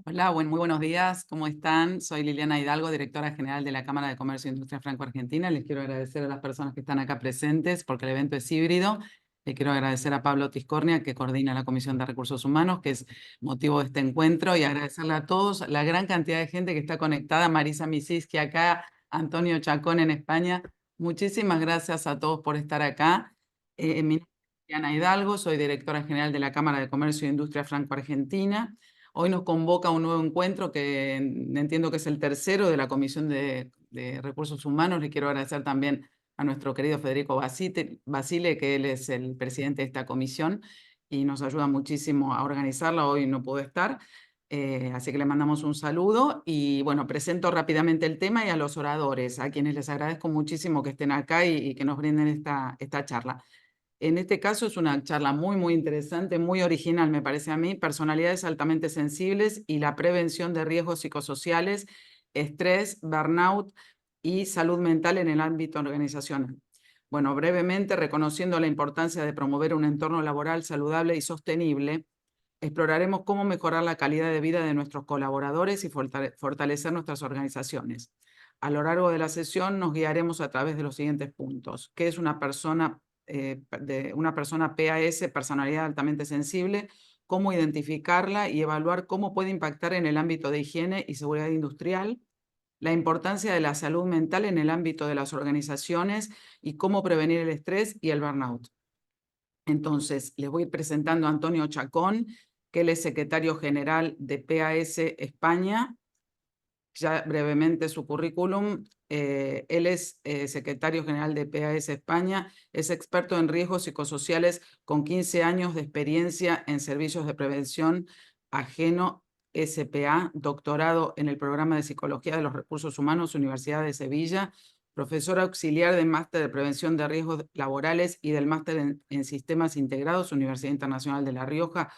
Hola, muy buenos días, ¿cómo están? Soy Liliana Hidalgo, directora general de la Cámara de Comercio e Industria Franco-Argentina. Les quiero agradecer a las personas que están acá presentes porque el evento es híbrido. Le quiero agradecer a Pablo Tiscornia, que coordina la Comisión de Recursos Humanos, que es motivo de este encuentro, y agradecerle a todos la gran cantidad de gente que está conectada. Marisa Misiski acá, Antonio Chacón en España. Muchísimas gracias a todos por estar acá. Mi nombre es Liliana Hidalgo, soy directora general de la Cámara de Comercio e Industria Franco-Argentina. Hoy nos convoca un nuevo encuentro que entiendo que es el tercero de la Comisión de Recursos Humanos. Le quiero agradecer también a nuestro querido Federico Basile, que él es el presidente de esta comisión y nos ayuda muchísimo a organizarla. Hoy no pudo estar, así que le mandamos un saludo y bueno, presento rápidamente el tema y a los oradores, a quienes les agradezco muchísimo que estén acá y que nos brinden esta charla. En este caso es una charla muy interesante, muy original, me parece a mí, personalidades altamente sensibles y la prevención de riesgos psicosociales, estrés, burnout y salud mental en el ámbito organizacional. Bueno, brevemente, reconociendo la importancia de promover un entorno laboral saludable y sostenible, exploraremos cómo mejorar la calidad de vida de nuestros colaboradores y fortalecer nuestras organizaciones. A lo largo de la sesión nos guiaremos a través de los siguientes puntos. ¿Qué es una persona PAS, personalidad altamente sensible? ¿Cómo identificarla y evaluar cómo puede impactar en el ámbito de higiene y seguridad industrial? La importancia de la salud mental en el ámbito de las organizaciones y cómo prevenir el estrés y el burnout. Entonces, les voy presentando a Antonio Chacón, que él es secretario general de PAS España. Ya brevemente su currículum. Él es secretario general de PAS España, es experto en riesgos psicosociales con 15 años de experiencia en servicios de prevención ajeno SPA, doctorado en el programa de Psicología de los Recursos Humanos, Universidad de Sevilla, profesor auxiliar del Máster de Prevención de Riesgos Laborales y del Máster en Sistemas Integrados, Universidad Internacional de La Rioja,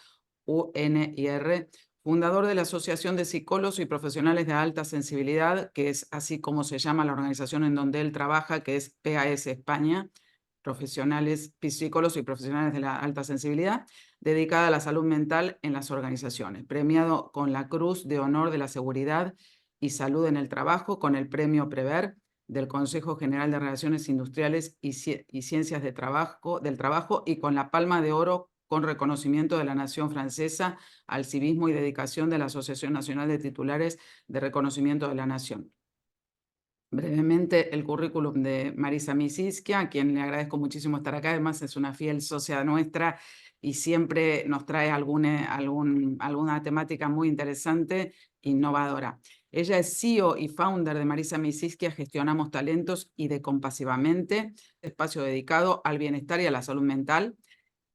UNIR, fundador de la Asociación de Psicólogos y Profesionales de Alta Sensibilidad, que es así como se llama la organización en donde él trabaja, que es PAS España, profesionales, psicólogos y profesionales de la alta sensibilidad, dedicada a la salud mental en las organizaciones, premiado con la Cruz de Honor de la Seguridad y Salud en el Trabajo, con el Premio Prever del Consejo General de Relaciones Industriales y Ciencias del Trabajo y con la Palma de Oro con reconocimiento de la Nación Francesa al civismo y dedicación de la Asociación Nacional de Titulares de Reconocimiento de la Nación. Brevemente, el currículum de Marisa Misiskia, a quien le agradezco muchísimo estar acá. Además, es una fiel socia nuestra y siempre nos trae alguna temática muy interesante, innovadora. Ella es CEO y founder de Marisa Misiskia, Gestionamos Talentos y de Compasivamente, espacio dedicado al bienestar y a la salud mental.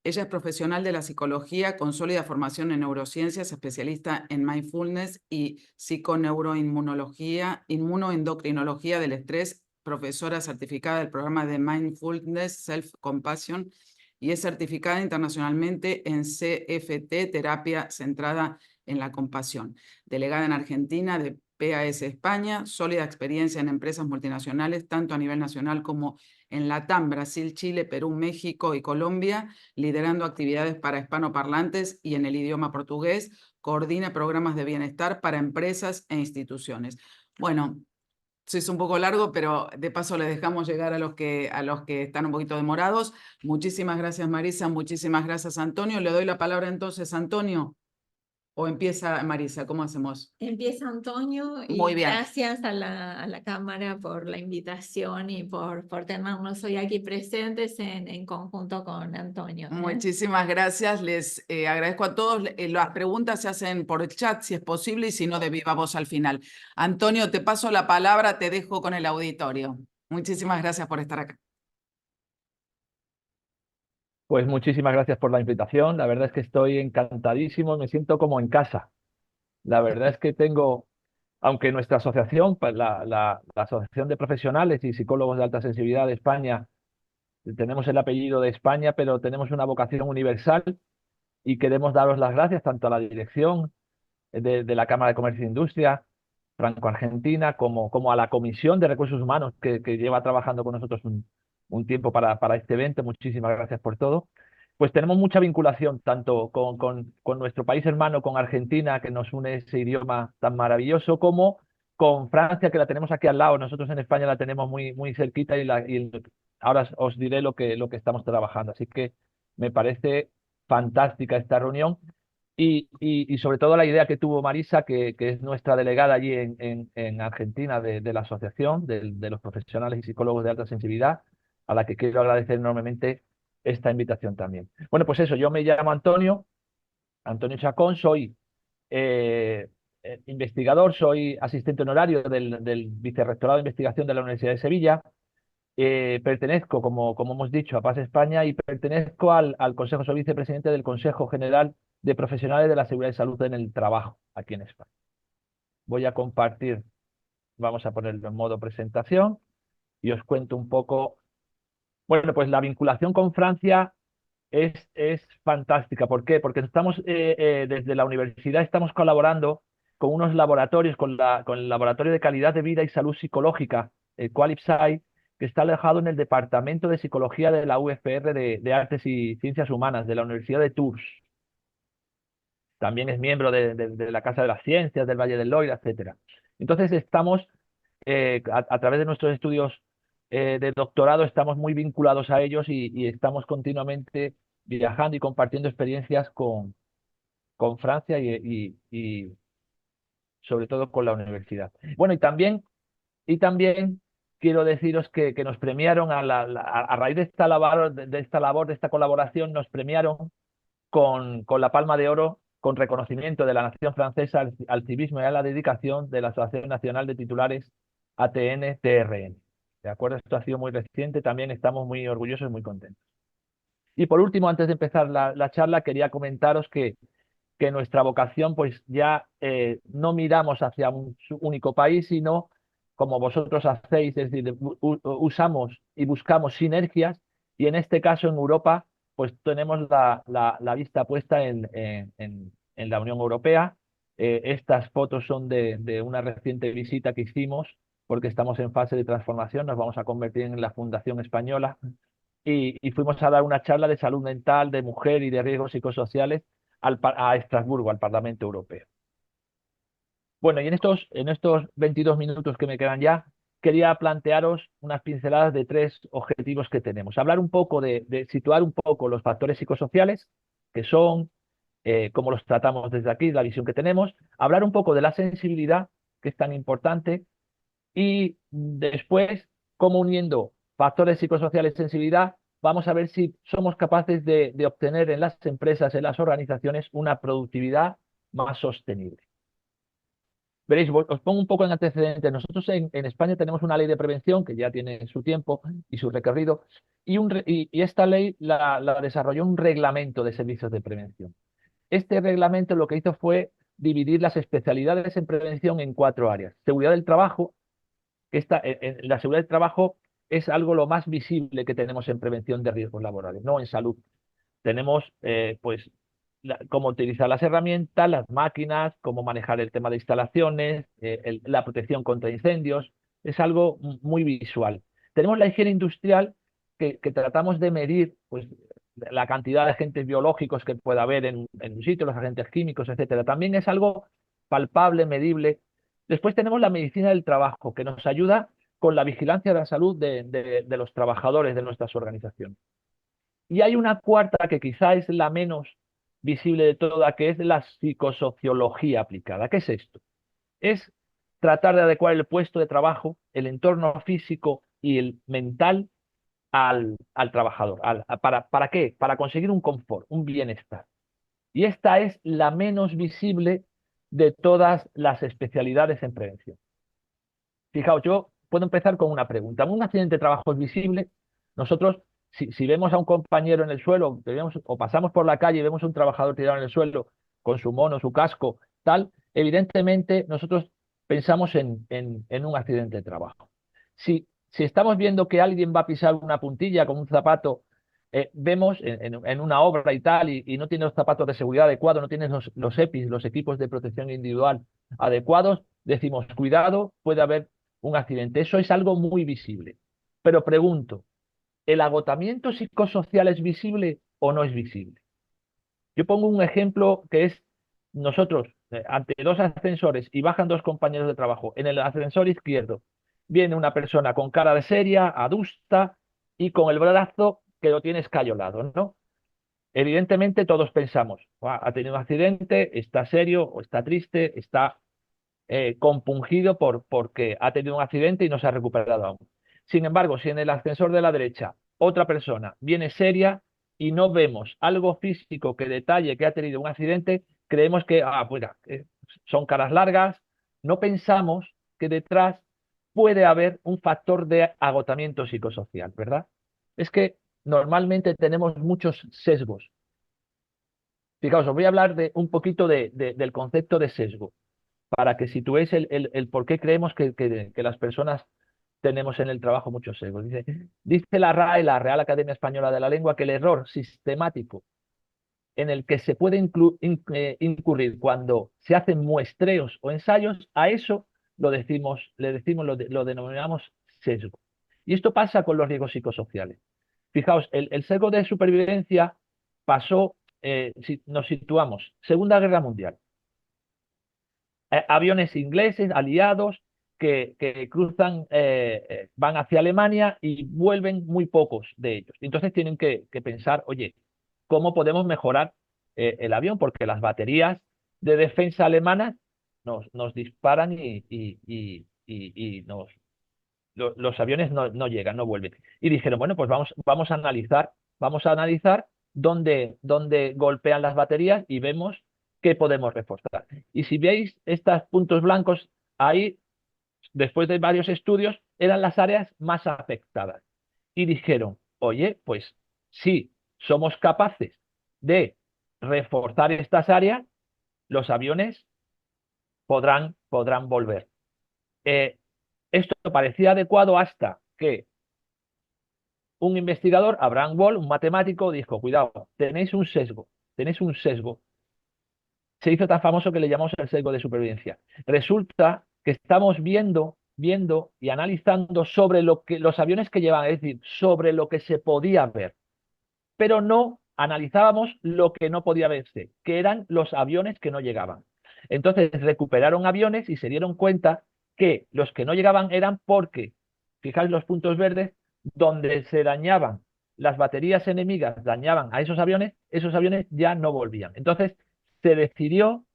Ella es profesional de la psicología con sólida formación en neurociencias, especialista en mindfulness y psiconeuroinmunología, inmunoendocrinología del estrés, profesora certificada del programa de Mindfulness Self-Compassion y es certificada internacionalmente en CFT, terapia centrada en la compasión. Delegada en Argentina de PAS España, sólida experiencia en empresas multinacionales, tanto a nivel nacional como en Latam, Brasil, Chile, Perú, México y Colombia, liderando actividades para hispanoparlantes y en el idioma portugués, coordina programas de bienestar para empresas e instituciones. Bueno, sí, es un poco largo, pero de paso les dejamos llegar a los que están un poquito demorados. Muchísimas gracias, Marisa, muchísimas gracias, Antonio. Le doy la palabra entonces, Antonio, o empieza Marisa, ¿cómo hacemos? Empieza Antonio Muy y bien. gracias a la Cámara por la invitación y por tenernos hoy aquí presentes en conjunto con Antonio. Muchísimas gracias. Les agradezco a todos. Las preguntas se hacen por el chat, si es posible, y si no, de viva voz al final. Antonio, te paso la palabra, te dejo con el auditorio. Muchísimas gracias por estar acá. Pues muchísimas gracias por la invitación. La verdad es que estoy encantadísimo, me siento como en casa. La verdad es que tengo, aunque nuestra asociación, pues la Asociación de Profesionales y Psicólogos de Alta Sensibilidad de España, tenemos el apellido de España, pero tenemos una vocación universal y queremos daros las gracias tanto a la dirección de la Cámara de Comercio e Industria Franco-Argentina como a la Comisión de Recursos Humanos que lleva trabajando con nosotros un tiempo para este evento. Muchísimas gracias por todo. pues tenemos mucha vinculación tanto con nuestro país hermano, con Argentina, que nos une ese idioma tan maravilloso, como con Francia, que la tenemos aquí al lado. Nosotros en España la tenemos muy, muy cerquita y ahora os diré lo que estamos trabajando. Así que me parece fantástica esta reunión y sobre todo la idea que tuvo Marisa, que es nuestra delegada allí en Argentina de la Asociación de los Profesionales y Psicólogos de Alta Sensibilidad, a la que quiero agradecer enormemente esta invitación también. Bueno, pues eso, yo me llamo Antonio Chacón, soy eh, investigador, soy asistente honorario del Vicerrectorado de Investigación de la Universidad de Sevilla. Pertenezco, como hemos dicho, a Paz España y pertenezco al Consejo, soy vicepresidente del Consejo General de Profesionales de la Seguridad y Salud en el Trabajo, aquí en España. Voy a compartir, vamos a ponerlo en modo presentación y os cuento un poco. Bueno, pues la vinculación con Francia es fantástica. ¿Por qué? Porque desde la universidad estamos colaborando con unos laboratorios, con el Laboratorio de Calidad de Vida y Salud Psicológica, el QualipSci, que está alojado en el Departamento de Psicología de la UFR de Artes y Ciencias Humanas, de la Universidad de Tours. También es miembro de la Casa de las Ciencias, del Valle del Loira, etc. Entonces estamos, a través de nuestros estudios de doctorado, estamos muy vinculados a ellos y estamos continuamente viajando y compartiendo experiencias con Francia y sobre todo con la universidad. Bueno, y también quiero deciros que nos premiaron a raíz de esta labor, de esta colaboración, nos premiaron con la Palma de Oro, con reconocimiento de la nación francesa al civismo y a la dedicación de la Asociación Nacional de Titulares ATN-TRN. ¿De acuerdo? Esto ha sido muy reciente, también estamos muy orgullosos y muy contentos. Y por último, antes de empezar la charla, quería comentaros que nuestra vocación, pues ya no miramos hacia un único país, sino como vosotros hacéis, es decir, usamos y buscamos sinergias, y en este caso en Europa, pues tenemos la vista puesta en la Unión Europea. Estas fotos son de una reciente visita que hicimos, porque estamos en fase de transformación, nos vamos a convertir en la Fundación Española, y fuimos a dar una charla de salud mental, de mujer y de riesgos psicosociales a Estrasburgo, al Parlamento Europeo. Bueno, y en estos 22 minutos que me quedan ya, quería plantearos unas pinceladas de 3 objetivos que tenemos. Hablar un poco de situar un poco los factores psicosociales, que son, cómo los tratamos desde aquí, la visión que tenemos. Hablar un poco de la sensibilidad, que es tan importante. Y después, cómo uniendo factores psicosociales y sensibilidad, vamos a ver si somos capaces de obtener en las empresas, en las organizaciones, una productividad más sostenible. Veréis, os pongo un poco en antecedentes. Nosotros en España tenemos una ley de prevención que ya tiene su tiempo y su recorrido, y esta ley la desarrolló un reglamento de servicios de prevención. Este reglamento lo que hizo fue dividir las especialidades en prevención en 4 áreas. Seguridad del trabajo, que la seguridad del trabajo es algo lo más visible que tenemos en prevención de riesgos laborales, no en salud. Tenemos, pues, cómo utilizar las herramientas, las máquinas, cómo manejar el tema de instalaciones, la protección contra incendios. Es algo muy visual. Tenemos la higiene industrial, que tratamos de medir, pues, la cantidad de agentes biológicos que pueda haber en un sitio, los agentes químicos, etcétera. También es algo palpable, medible. Después tenemos la medicina del trabajo, que nos ayuda con la vigilancia de la salud de los trabajadores de nuestras organizaciones. Y hay una cuarta que quizá es la menos visible de toda, que es la psicosociología aplicada. ¿Qué es esto? Es tratar de adecuar el puesto de trabajo, el entorno físico y el mental al trabajador. ¿Para qué? Para conseguir un confort, un bienestar. Y esta es la menos visible de todas las especialidades en prevención. Fijaos, yo puedo empezar con una pregunta. Un accidente de trabajo es visible. Nosotros, si vemos a un compañero en el suelo, o pasamos por la calle y vemos a un trabajador tirado en el suelo con su mono, su casco, tal, evidentemente nosotros pensamos en un accidente de trabajo. Si estamos viendo que alguien va a pisar una puntilla con un zapato, vemos en una obra y tal, y no tiene los zapatos de seguridad adecuados, no tiene los EPIs, los equipos de protección individual adecuados, decimos, cuidado, puede haber un accidente. Eso es algo muy visible. Pero pregunto, ¿el agotamiento psicosocial es visible o no es visible. Yo pongo un ejemplo que es nosotros ante dos ascensores y bajan dos compañeros de trabajo. En el ascensor izquierdo viene una persona con cara de seria, adusta y con el brazo que lo tiene escayolado, ¿no? Evidentemente todos pensamos, "Buah, ha tenido un accidente, está serio o está triste, está compungido porque ha tenido un accidente y no se ha recuperado aún". Sin embargo, si en el ascensor de la derecha otra persona viene seria y no vemos algo físico que detalle que ha tenido un accidente, creemos que pues, son caras largas, no pensamos que detrás puede haber un factor de agotamiento psicosocial, ¿verdad? Es que normalmente tenemos muchos sesgos. Fijaos, os voy a hablar de un poquito del concepto de sesgo para que situéis el por qué creemos que las personas tenemos en el trabajo muchos sesgos. Dice la RAE, la Real Academia Española de la Lengua, que el error sistemático en el que se puede incurrir cuando se hacen muestreos o ensayos, a eso lo denominamos sesgo. Y esto pasa con los riesgos psicosociales. Fijaos, el sesgo de supervivencia pasó, si nos situamos, Segunda Guerra Mundial. Aviones ingleses, aliados, que cruzan, van hacia Alemania y vuelven muy pocos de ellos. Entonces tienen que pensar, oye, ¿cómo podemos mejorar el avión? Porque las baterías de defensa alemanas nos disparan y los aviones no llegan, no vuelven. Y dijeron, bueno, pues vamos a analizar dónde golpean las baterías y vemos qué podemos reforzar. Y si veis estos puntos blancos, ahí, después de varios estudios, eran las áreas más afectadas. Y dijeron, oye, pues si somos capaces de reforzar estas áreas, los aviones podrán volver. Esto parecía adecuado hasta que un investigador, Abraham Wall, un matemático, dijo, cuidado, tenéis un sesgo. Se hizo tan famoso que le llamamos el sesgo de supervivencia. Resulta que estamos viendo y analizando sobre los aviones que llevan, es decir, sobre lo que se podía ver, pero no analizábamos lo que no podía verse, que eran los aviones que no llegaban. Entonces recuperaron aviones y se dieron cuenta que los que no llegaban eran porque, fijáis los puntos verdes, donde se dañaban las baterías enemigas, dañaban a esos aviones ya no volvían. Entonces se decidió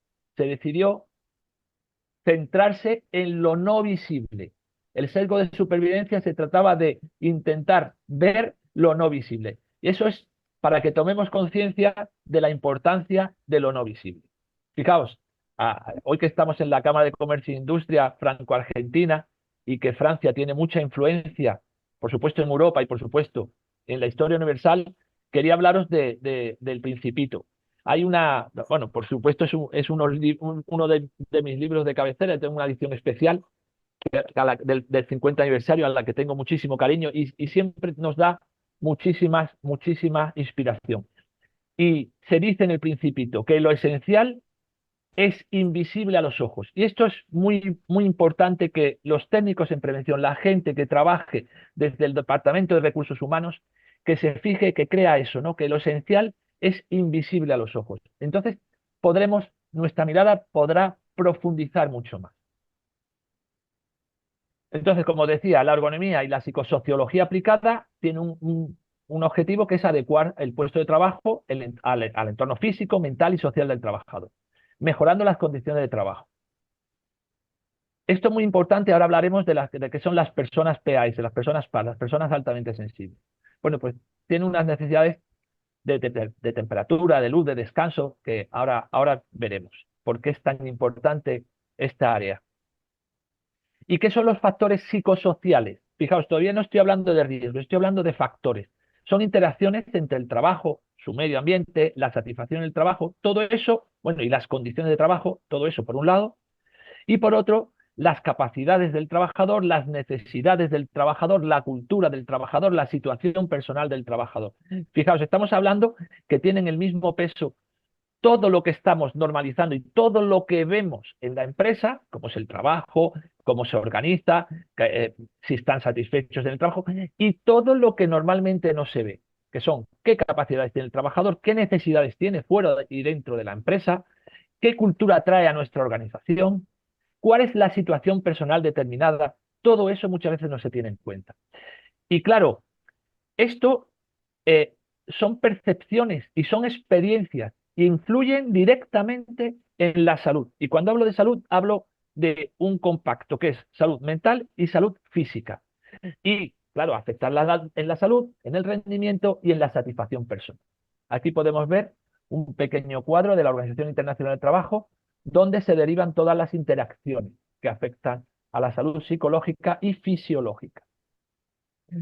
centrarse en lo no visible. El sesgo de supervivencia se trataba de intentar ver lo no visible. Y eso es para que tomemos conciencia de la importancia de lo no visible. Fijaos, hoy que estamos en la Cámara de Comercio e Industria franco-argentina y que Francia tiene mucha influencia, por supuesto en Europa y por supuesto en la historia universal, quería hablaros del Principito. Bueno, por supuesto es uno de mis libros de cabecera, tengo una edición especial del 50 aniversario a la que tengo muchísimo cariño y siempre nos da muchísima inspiración. Y se dice en el Principito que lo esencial es invisible a los ojos. Y esto es muy importante que los técnicos en prevención, la gente que trabaje desde el Departamento de Recursos Humanos, que se fije, que crea eso, ¿no? Que lo esencial es invisible a los ojos. Entonces nuestra mirada podrá profundizar mucho más. Entonces, como decía, la ergonomía y la psicosociología aplicada tienen un objetivo que es adecuar el puesto de trabajo al entorno físico, mental y social del trabajador, mejorando las condiciones de trabajo. Esto es muy importante, ahora hablaremos de qué son las personas PAS, de las personas PAS, las personas altamente sensibles. Bueno, pues tienen unas necesidades de temperatura, de luz, de descanso, que ahora veremos por qué es tan importante esta área. ¿Y qué son los factores psicosociales? Fijaos, todavía no estoy hablando de riesgos, estoy hablando de factores. Son interacciones entre el trabajo, su medio ambiente, la satisfacción en el trabajo, todo eso, bueno, y las condiciones de trabajo, todo eso por un lado, y por otro, las capacidades del trabajador, las necesidades del trabajador, la cultura del trabajador, la situación personal del trabajador. Fijaos, estamos hablando que tienen el mismo peso todo lo que estamos normalizando y todo lo que vemos en la empresa, como es el trabajo, cómo se organiza, si están satisfechos en el trabajo, y todo lo que normalmente no se ve, que son qué capacidades tiene el trabajador, qué necesidades tiene fuera y dentro de la empresa, qué cultura trae a nuestra organización, cuál es la situación personal determinada. Todo eso muchas veces no se tiene en cuenta. Y claro, esto son percepciones y son experiencias y influyen directamente en la salud. Y cuando hablo de salud, hablo de un compacto que es salud mental y salud física. Y, claro, afectar en la salud, en el rendimiento y en la satisfacción personal. Aquí podemos ver un pequeño cuadro de la Organización Internacional del Trabajo donde se derivan todas las interacciones que afectan a la salud psicológica y fisiológica.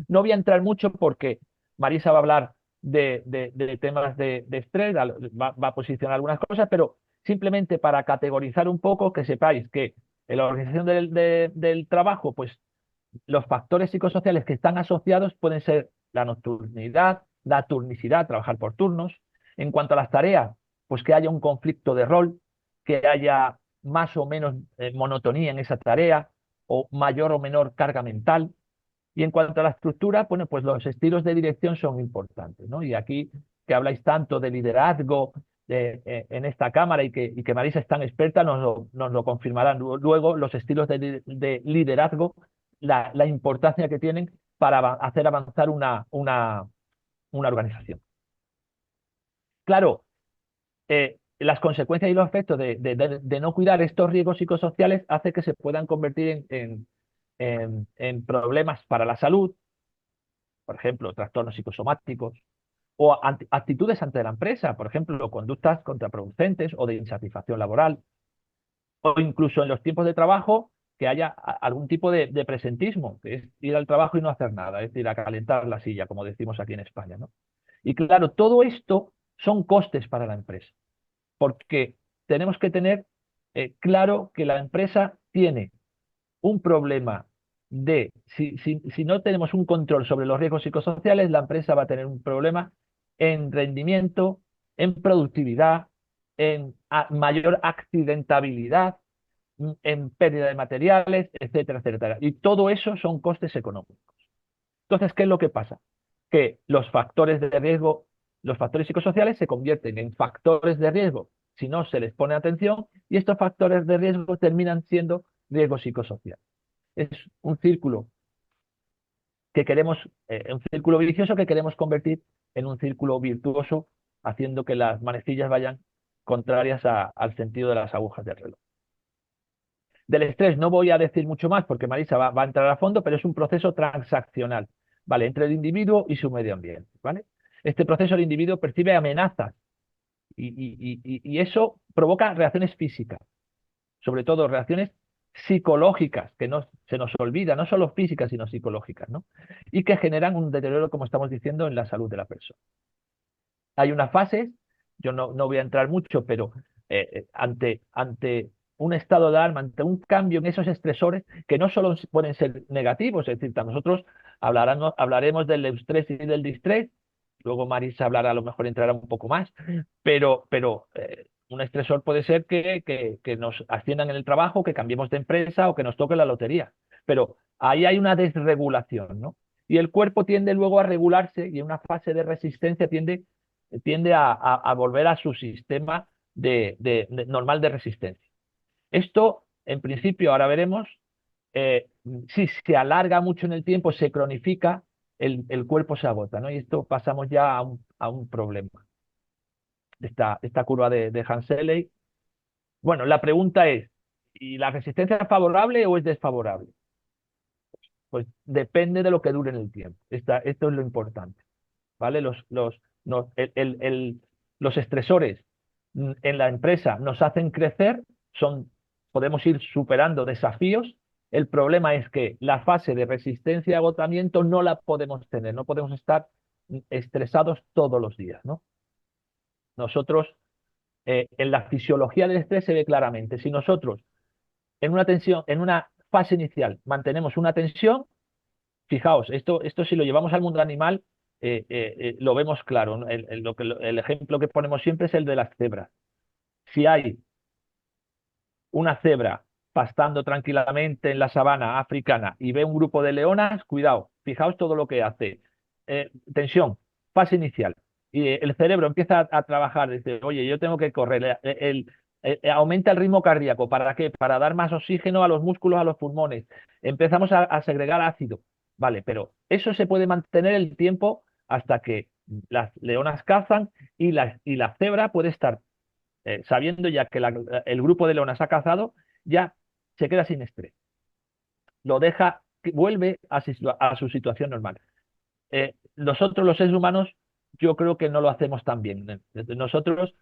No voy a entrar mucho porque Marisa va a hablar de temas de estrés, va a posicionar algunas cosas, pero simplemente para categorizar un poco, que sepáis que en la organización del trabajo, pues los factores psicosociales que están asociados pueden ser la nocturnidad, la turnicidad, trabajar por turnos. En cuanto a las tareas, pues que haya un conflicto de rol, que haya más o menos monotonía en esa tarea o mayor o menor carga mental. Y en cuanto a la estructura, bueno, pues los estilos de dirección son importantes, ¿no? Y aquí que habláis tanto de liderazgo en esta cámara y que Marisa es tan experta, nos lo confirmarán luego los estilos de liderazgo, la importancia que tienen para hacer avanzar una organización. Claro, las consecuencias y los efectos de no cuidar estos riesgos psicosociales hace que se puedan convertir en problemas para la salud, por ejemplo, trastornos psicosomáticos, o actitudes ante la empresa, por ejemplo, conductas contraproducentes o de insatisfacción laboral, o incluso en los tiempos de trabajo que haya algún tipo de presentismo, que es ir al trabajo y no hacer nada, es decir, a calentar la silla, como decimos aquí en España, ¿no? Y claro, todo esto son costes para la empresa, porque tenemos que tener claro que la empresa tiene un problema si no tenemos un control sobre los riesgos psicosociales, la empresa va a tener un problema en rendimiento, en productividad, en mayor accidentabilidad, en pérdida de materiales, etcétera, etcétera. Y todo eso son costes económicos. Entonces, ¿qué es lo que pasa? Que los factores de riesgo, los factores psicosociales se convierten en factores de riesgo si no se les pone atención y estos factores de riesgo terminan siendo riesgos psicosociales. Es un círculo que queremos, un círculo vicioso que queremos convertir en un círculo virtuoso, haciendo que las manecillas vayan contrarias al sentido de las agujas del reloj. Del estrés no voy a decir mucho más porque Marisa va a entrar a fondo, pero es un proceso transaccional, ¿vale? Entre el individuo y su medio ambiente, ¿vale? Este proceso el individuo percibe amenazas y eso provoca reacciones físicas, sobre todo reacciones psicológicas, que no se nos olvida, no solo físicas, sino psicológicas, ¿no? Y que generan un deterioro, como estamos diciendo, en la salud de la persona. Hay unas fases, yo no voy a entrar mucho, pero ante un estado de alarma, ante un cambio en esos estresores, que no solo pueden ser negativos, es decir, nosotros hablaremos del eustrés y del distrés, luego Marisa hablará, a lo mejor entrará un poco más, pero un estresor puede ser que nos asciendan en el trabajo, que cambiemos de empresa o que nos toque la lotería, pero ahí hay una desregulación, ¿no? Y el cuerpo tiende luego a regularse y en una fase de resistencia tiende a volver a su sistema normal de resistencia. Esto, en principio, ahora veremos, si se alarga mucho en el tiempo, se cronifica, el cuerpo se agota, ¿no? Y esto pasamos ya a un problema. Esta curva de Hanseley. Bueno, la pregunta es, ¿y la resistencia es favorable o es desfavorable? Pues depende de lo que dure en el tiempo. Esto es lo importante, ¿vale? Los estresores en la empresa nos hacen crecer, podemos ir superando desafíos. El problema es que la fase de resistencia y agotamiento no la podemos tener, no podemos estar estresados todos los días, ¿no? Nosotros, en la fisiología del estrés se ve claramente. Si nosotros en una tensión, en una fase inicial, mantenemos una tensión, fijaos, esto si lo llevamos al mundo animal, lo vemos claro, ¿no? El ejemplo que ponemos siempre es el de las cebras. Si hay una cebra pastando tranquilamente en la sabana africana y ve un grupo de leonas, cuidado, fijaos todo lo que hace. Tensión, fase inicial y el cerebro empieza a trabajar, dice, oye, yo tengo que correr, aumenta el ritmo cardíaco, ¿para qué? Para dar más oxígeno a los músculos, a los pulmones, empezamos a segregar ácido, vale, pero eso se puede mantener el tiempo hasta que las leonas cazan y la cebra puede estar, sabiendo ya que el grupo de leonas ha cazado, ya se queda sin estrés, lo deja, vuelve a su situación normal. Nosotros los seres humanos yo creo que no lo hacemos tan bien. Nosotros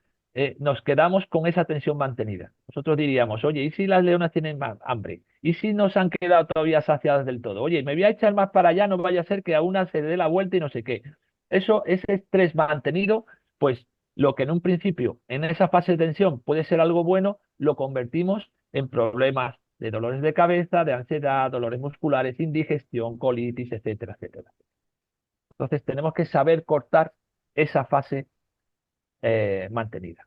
nos quedamos con esa tensión mantenida. Nosotros diríamos, oye, ¿y si las leonas tienen hambre? ¿Y si no se han quedado todavía saciadas del todo? Oye, me voy a echar más para allá, no vaya a ser que a una se dé la vuelta y no sé qué. Eso, ese estrés mantenido, pues lo que en un principio, en esa fase de tensión puede ser algo bueno, lo convertimos en problemas de dolores de cabeza, de ansiedad, dolores musculares, indigestión, colitis, etcétera, etcétera. Entonces tenemos que saber cortar esa fase mantenida.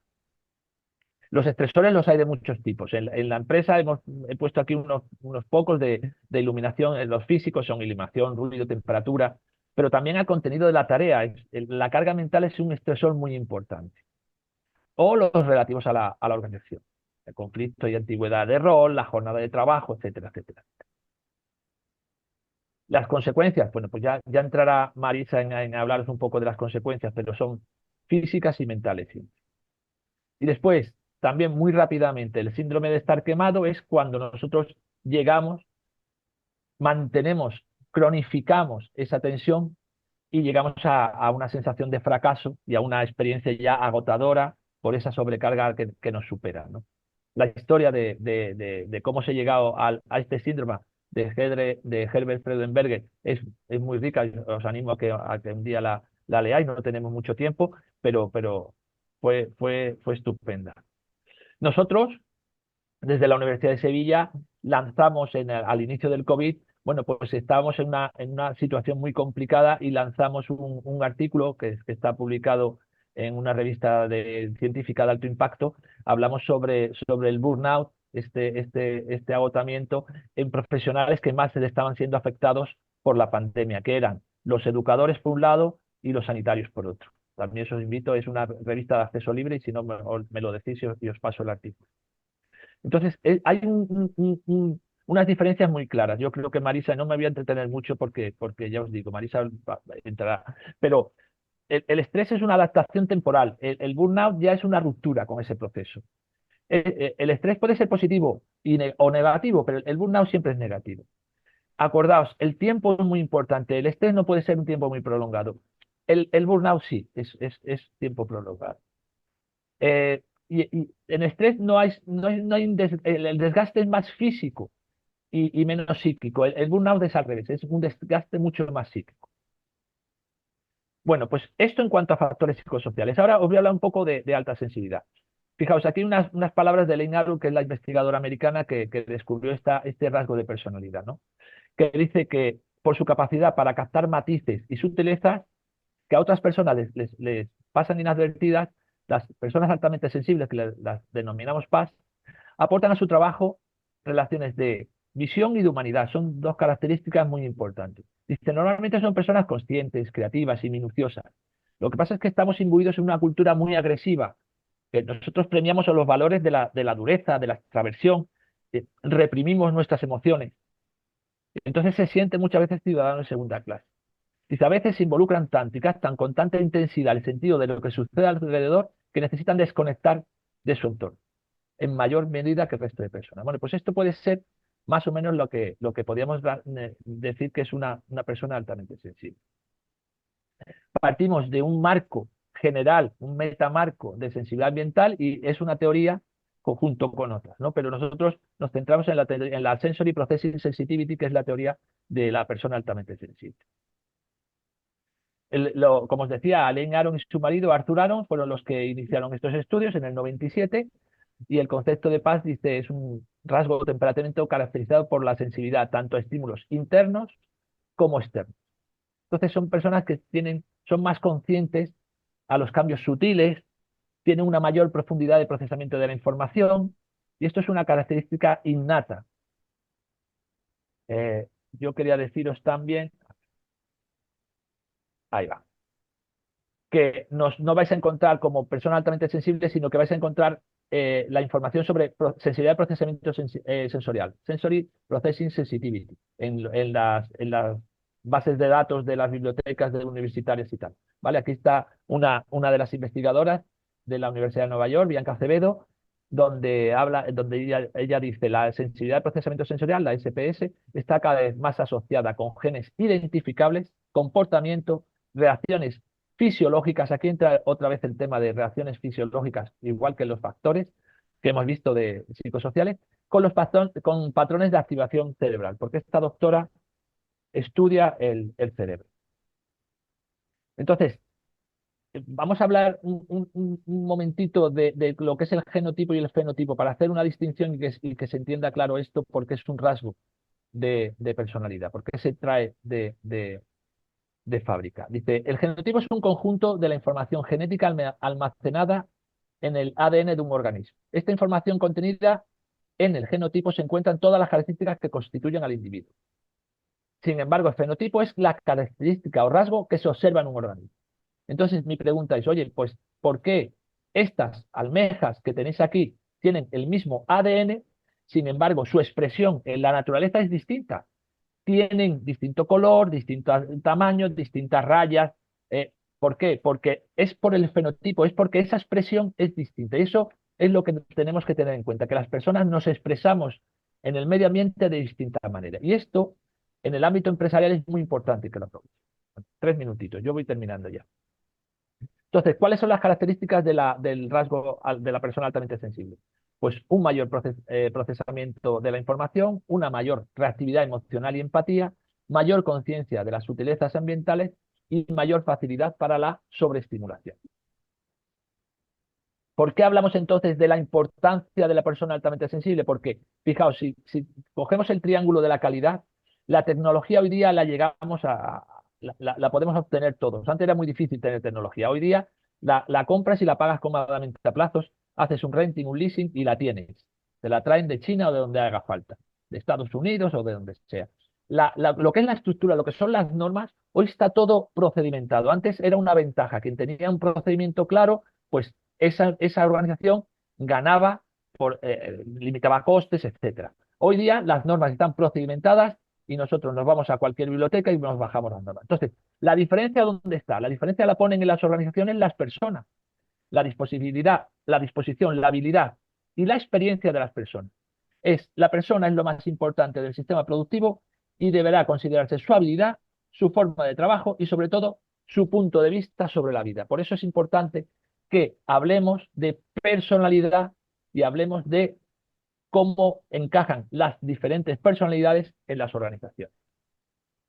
Los estresores los hay de muchos tipos. En la empresa he puesto aquí unos pocos de iluminación. Los físicos son iluminación, ruido, temperatura, pero también el contenido de la tarea. La carga mental es un estresor muy importante. O los relativos a la organización. El conflicto y antigüedad de rol, la jornada de trabajo, etcétera, etcétera. Las consecuencias, bueno, pues ya entrará Marisa en hablaros un poco de las consecuencias, pero son físicas y mentales. ¿Sí? Y después, también muy rápidamente, el síndrome de estar quemado es cuando nosotros llegamos, mantenemos, cronificamos esa tensión y llegamos a una sensación de fracaso y a una experiencia ya agotadora por esa sobrecarga que nos supera, ¿no? La historia de cómo se ha llegado a este síndrome de Herbert Freudenberger es muy rica. Os animo a que un día la leáis, no tenemos mucho tiempo, pero fue estupenda. Nosotros, desde la Universidad de Sevilla, lanzamos al inicio del COVID, bueno, pues estábamos en una situación muy complicada y lanzamos un artículo que está publicado en una revista científica de alto impacto. Hablamos sobre el burnout, este agotamiento en profesionales que más se estaban siendo afectados por la pandemia, que eran los educadores por un lado y los sanitarios por otro. También os invito, es una revista de acceso libre y si no me lo decís y os paso el artículo. Entonces, hay unas diferencias muy claras. Yo creo que Marisa, no me voy a entretener mucho porque ya os digo, Marisa entrará, pero el estrés es una adaptación temporal, el burnout ya es una ruptura con ese proceso. El estrés puede ser positivo o negativo, pero el burnout siempre es negativo. Acordaos, el tiempo es muy importante, el estrés no puede ser un tiempo muy prolongado. El burnout sí, es tiempo prolongado. Y en estrés no hay el desgaste es más físico y menos psíquico. El burnout es al revés, es un desgaste mucho más psíquico. Bueno, pues esto en cuanto a factores psicosociales. Ahora os voy a hablar un poco de alta sensibilidad. Fijaos, aquí unas palabras de Elaine Aron, que es la investigadora americana que descubrió este rasgo de personalidad, ¿no? Que dice que por su capacidad para captar matices y sutilezas que a otras personas les pasan inadvertidas, las personas altamente sensibles, que las denominamos PAS, aportan a su trabajo relaciones de visión y de humanidad. Son dos características muy importantes. Dice, normalmente son personas conscientes, creativas y minuciosas. Lo que pasa es que estamos imbuidos en una cultura muy agresiva, que nosotros premiamos a los valores de la dureza, de la extraversión, reprimimos nuestras emociones. Entonces se siente muchas veces ciudadano de segunda clase. Dice, a veces se involucran tanto y captan con tanta intensidad el sentido de lo que sucede alrededor que necesitan desconectar de su entorno en mayor medida que el resto de personas. Bueno, pues esto puede ser más o menos lo que podríamos decir que es una persona altamente sensible. Partimos de un marco general, un metamarco de sensibilidad ambiental y es una teoría conjunto con otras, ¿no? Pero nosotros nos centramos en la Sensory Processing Sensitivity, que es la teoría de la persona altamente sensible. Como os decía, Elaine Aron y su marido Arthur Aron fueron los que iniciaron estos estudios en el 97 y el concepto de paz dice es un rasgo de temperamento caracterizado por la sensibilidad tanto a estímulos internos como externos. Entonces son personas que son más conscientes a los cambios sutiles, tienen una mayor profundidad de procesamiento de la información y esto es una característica innata. Yo quería deciros también, ahí va. que no vais a encontrar como persona altamente sensible, sino que vais a encontrar la información sobre sensibilidad de procesamiento sensorial, Sensory Processing Sensitivity, en las bases de datos de las bibliotecas de universitarias y tal. ¿Vale? Aquí está una de las investigadoras de la Universidad de Nueva York, Bianca Acevedo, donde ella dice la sensibilidad de procesamiento sensorial, la SPS, está cada vez más asociada con genes identificables, comportamiento, reacciones fisiológicas. Aquí entra otra vez el tema de reacciones fisiológicas, igual que los factores que hemos visto de psicosociales, con patrones de activación cerebral, porque esta doctora estudia el cerebro. Entonces, vamos a hablar un momentito de lo que es el genotipo y el fenotipo para hacer una distinción y que se entienda claro esto, porque es un rasgo de personalidad, porque se trae de fábrica. Dice, el genotipo es un conjunto de la información genética almacenada en el ADN de un organismo. Esta información contenida en el genotipo se encuentran todas las características que constituyen al individuo. Sin embargo, el fenotipo es la característica o rasgo que se observa en un organismo. Entonces, mi pregunta es, oye, pues, ¿por qué estas almejas que tenéis aquí tienen el mismo ADN? Sin embargo, su expresión en la naturaleza es distinta. Tienen distinto color, distintos tamaños, distintas rayas. ¿Por qué? Porque es por el fenotipo, es porque esa expresión es distinta. Y eso es lo que tenemos que tener en cuenta, que las personas nos expresamos en el medio ambiente de distinta manera. Y esto, en el ámbito empresarial, es muy importante que lo aprovechen. 3 minutitos, yo voy terminando ya. Entonces, ¿cuáles son las características del rasgo de la persona altamente sensible? Pues un mayor procesamiento de la información, una mayor reactividad emocional y empatía, mayor conciencia de las sutilezas ambientales y mayor facilidad para la sobreestimulación. ¿Por qué hablamos entonces de la importancia de la persona altamente sensible? Porque, fijaos, si cogemos el triángulo de la calidad, la tecnología hoy día la podemos obtener todos. Antes era muy difícil tener tecnología. Hoy día la compras y la pagas cómodamente a plazos, haces un renting, un leasing y la tienes. Te la traen de China o de donde haga falta, de Estados Unidos o de donde sea. Lo que es la estructura, lo que son las normas, hoy está todo procedimentado. Antes era una ventaja. Quien tenía un procedimiento claro, pues esa organización ganaba, limitaba costes, etc. Hoy día las normas están procedimentadas y nosotros nos vamos a cualquier biblioteca y nos bajamos las normas. Entonces, ¿la diferencia dónde está? La diferencia la ponen en las organizaciones las personas. La disponibilidad, la disposición, la habilidad y la experiencia de las personas. La persona es lo más importante del sistema productivo y deberá considerarse su habilidad, su forma de trabajo y sobre todo su punto de vista sobre la vida. Por eso es importante que hablemos de personalidad y hablemos de cómo encajan las diferentes personalidades en las organizaciones.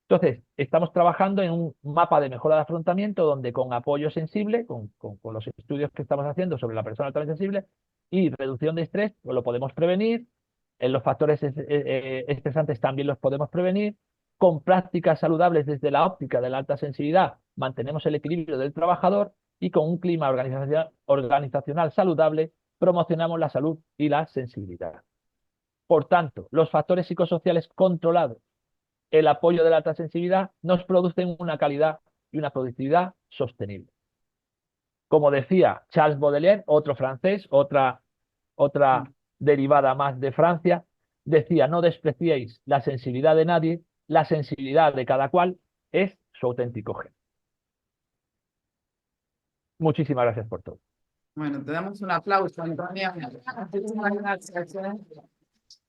Entonces, estamos trabajando en un mapa de mejora de afrontamiento donde con apoyo sensible, con los estudios que estamos haciendo sobre la persona altamente sensible y reducción de estrés, pues lo podemos prevenir. En los factores estresantes también los podemos prevenir. Con prácticas saludables desde la óptica de la alta sensibilidad, mantenemos el equilibrio del trabajador y con un clima organizacional saludable, promocionamos la salud y la sensibilidad. Por tanto, los factores psicosociales controlados, el apoyo de la alta sensibilidad, nos producen una calidad y una productividad sostenible. Como decía Charles Baudelaire, otro francés, otra derivada más de Francia, decía, no despreciéis la sensibilidad de nadie, la sensibilidad de cada cual es su auténtico gen. Muchísimas gracias por todo. Bueno, te damos un aplauso, Antonia. Muchísimas gracias.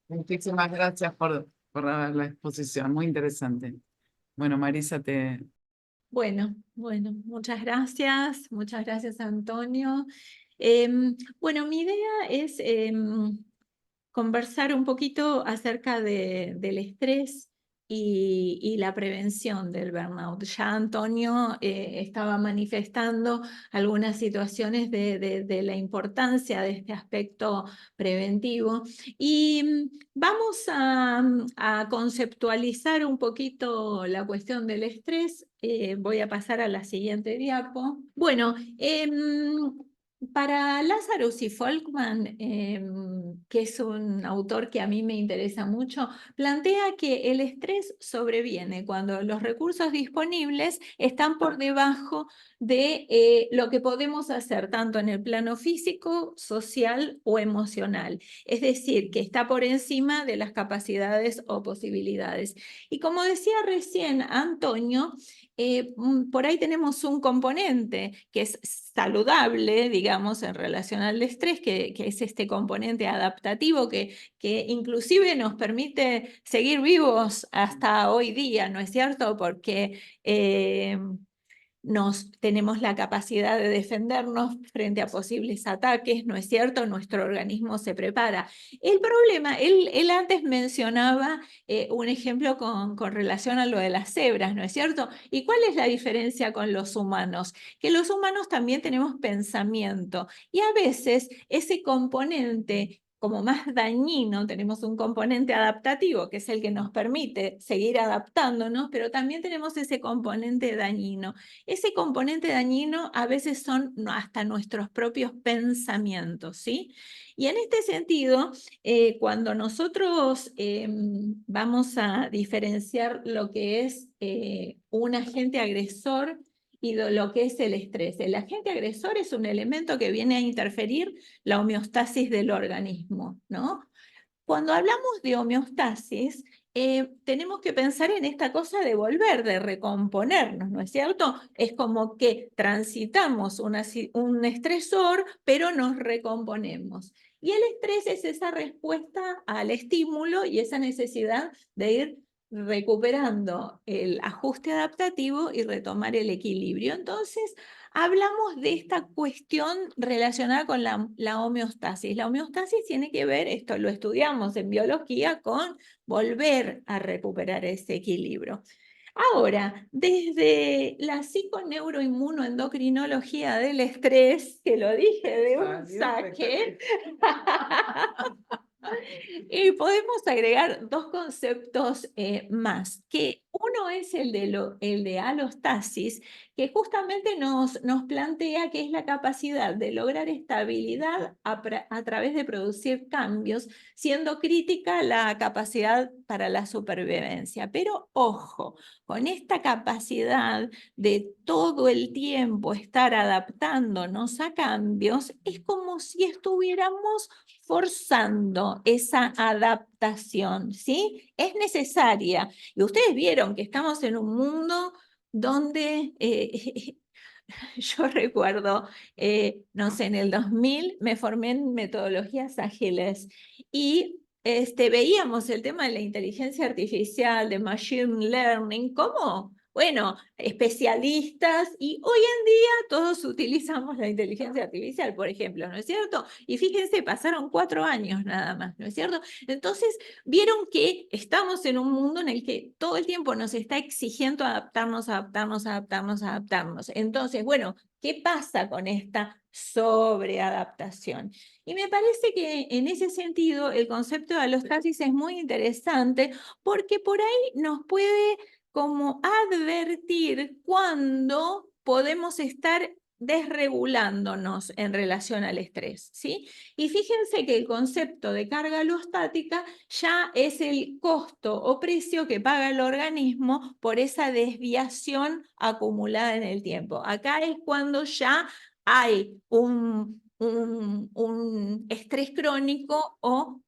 Muchísimas gracias por la exposición, muy interesante. Bueno, Marisa, Bueno, muchas gracias Antonio. Bueno, mi idea es conversar un poquito acerca del estrés y la prevención del burnout. Ya Antonio estaba manifestando algunas situaciones de la importancia de este aspecto preventivo y vamos a conceptualizar un poquito la cuestión del estrés. Voy a pasar a la siguiente diapo. Bueno, para Lazarus y Folkman, que es un autor que a mí me interesa mucho, plantea que el estrés sobreviene cuando los recursos disponibles están por debajo de lo que podemos hacer, tanto en el plano físico, social o emocional. Es decir, que está por encima de las capacidades o posibilidades. Y como decía recién Antonio, por ahí tenemos un componente que es saludable, digamos, en relación al estrés, que es este componente adaptativo que inclusive nos permite seguir vivos hasta hoy día, ¿no es cierto? Porque tenemos la capacidad de defendernos frente a posibles ataques, ¿no es cierto? Nuestro organismo se prepara. El problema, él antes mencionaba un ejemplo con relación a lo de las cebras, ¿no es cierto? ¿Y cuál es la diferencia con los humanos? Que los humanos también tenemos pensamiento y a veces ese componente como más dañino, tenemos un componente adaptativo, que es el que nos permite seguir adaptándonos, pero también tenemos ese componente dañino. Ese componente dañino a veces son hasta nuestros propios pensamientos, ¿sí? Y en este sentido, cuando nosotros vamos a diferenciar lo que es un agente agresor y lo que es el estrés. El agente agresor es un elemento que viene a interferir la homeostasis del organismo, ¿no? Cuando hablamos de homeostasis, tenemos que pensar en esta cosa de volver, de recomponernos, ¿no es cierto? Es como que transitamos un estresor, pero nos recomponemos. Y el estrés es esa respuesta al estímulo y esa necesidad de ir recuperando el ajuste adaptativo y retomar el equilibrio. Entonces, hablamos de esta cuestión relacionada con la homeostasis. La homeostasis tiene que ver, esto lo estudiamos en biología, con volver a recuperar ese equilibrio. Ahora, desde la psiconeuroinmunoendocrinología del estrés, que lo dije de un saque, y podemos agregar dos conceptos más, que uno es el de alostasis, que justamente nos plantea que es la capacidad de lograr estabilidad a través de producir cambios, siendo crítica la capacidad para la supervivencia. Pero ojo, con esta capacidad de todo el tiempo estar adaptándonos a cambios, es como si estuviéramos forzando esa adaptación, ¿sí? Es necesaria. Y ustedes vieron que estamos en un mundo donde yo recuerdo, no sé, en el 2000 me formé en metodologías ágiles y veíamos el tema de la inteligencia artificial, de machine learning, como, bueno, especialistas, y hoy en día todos utilizamos la inteligencia artificial, por ejemplo, ¿no es cierto? Y fíjense, pasaron 4 años nada más, ¿no es cierto? Entonces, vieron que estamos en un mundo en el que todo el tiempo nos está exigiendo adaptarnos, adaptarnos, adaptarnos, adaptarnos. Entonces, bueno, ¿qué pasa con esta sobreadaptación? Y me parece que en ese sentido el concepto de alostasis es muy interesante porque por ahí nos puede como advertir cuando podemos estar desregulándonos en relación al estrés, ¿sí? Y fíjense que el concepto de carga alostática ya es el costo o precio que paga el organismo por esa desviación acumulada en el tiempo. Acá es cuando ya hay un estrés crónico o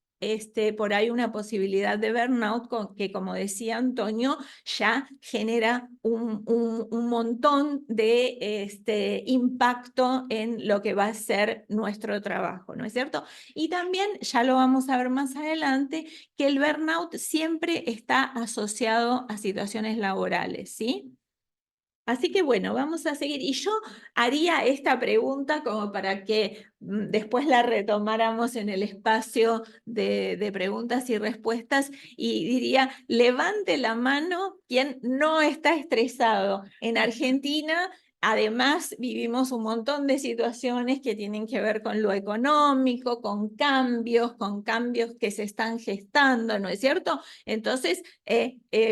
por ahí una posibilidad de burnout que, como decía Antonio, ya genera un montón de impacto en lo que va a ser nuestro trabajo, ¿no es cierto? Y también, ya lo vamos a ver más adelante, que el burnout siempre está asociado a situaciones laborales, ¿sí? Así que bueno, vamos a seguir. Y yo haría esta pregunta como para que después la retomáramos en el espacio de preguntas y respuestas y diría, levante la mano quien no está estresado. En Argentina, además, vivimos un montón de situaciones que tienen que ver con lo económico, con cambios que se están gestando, ¿no es cierto? Entonces,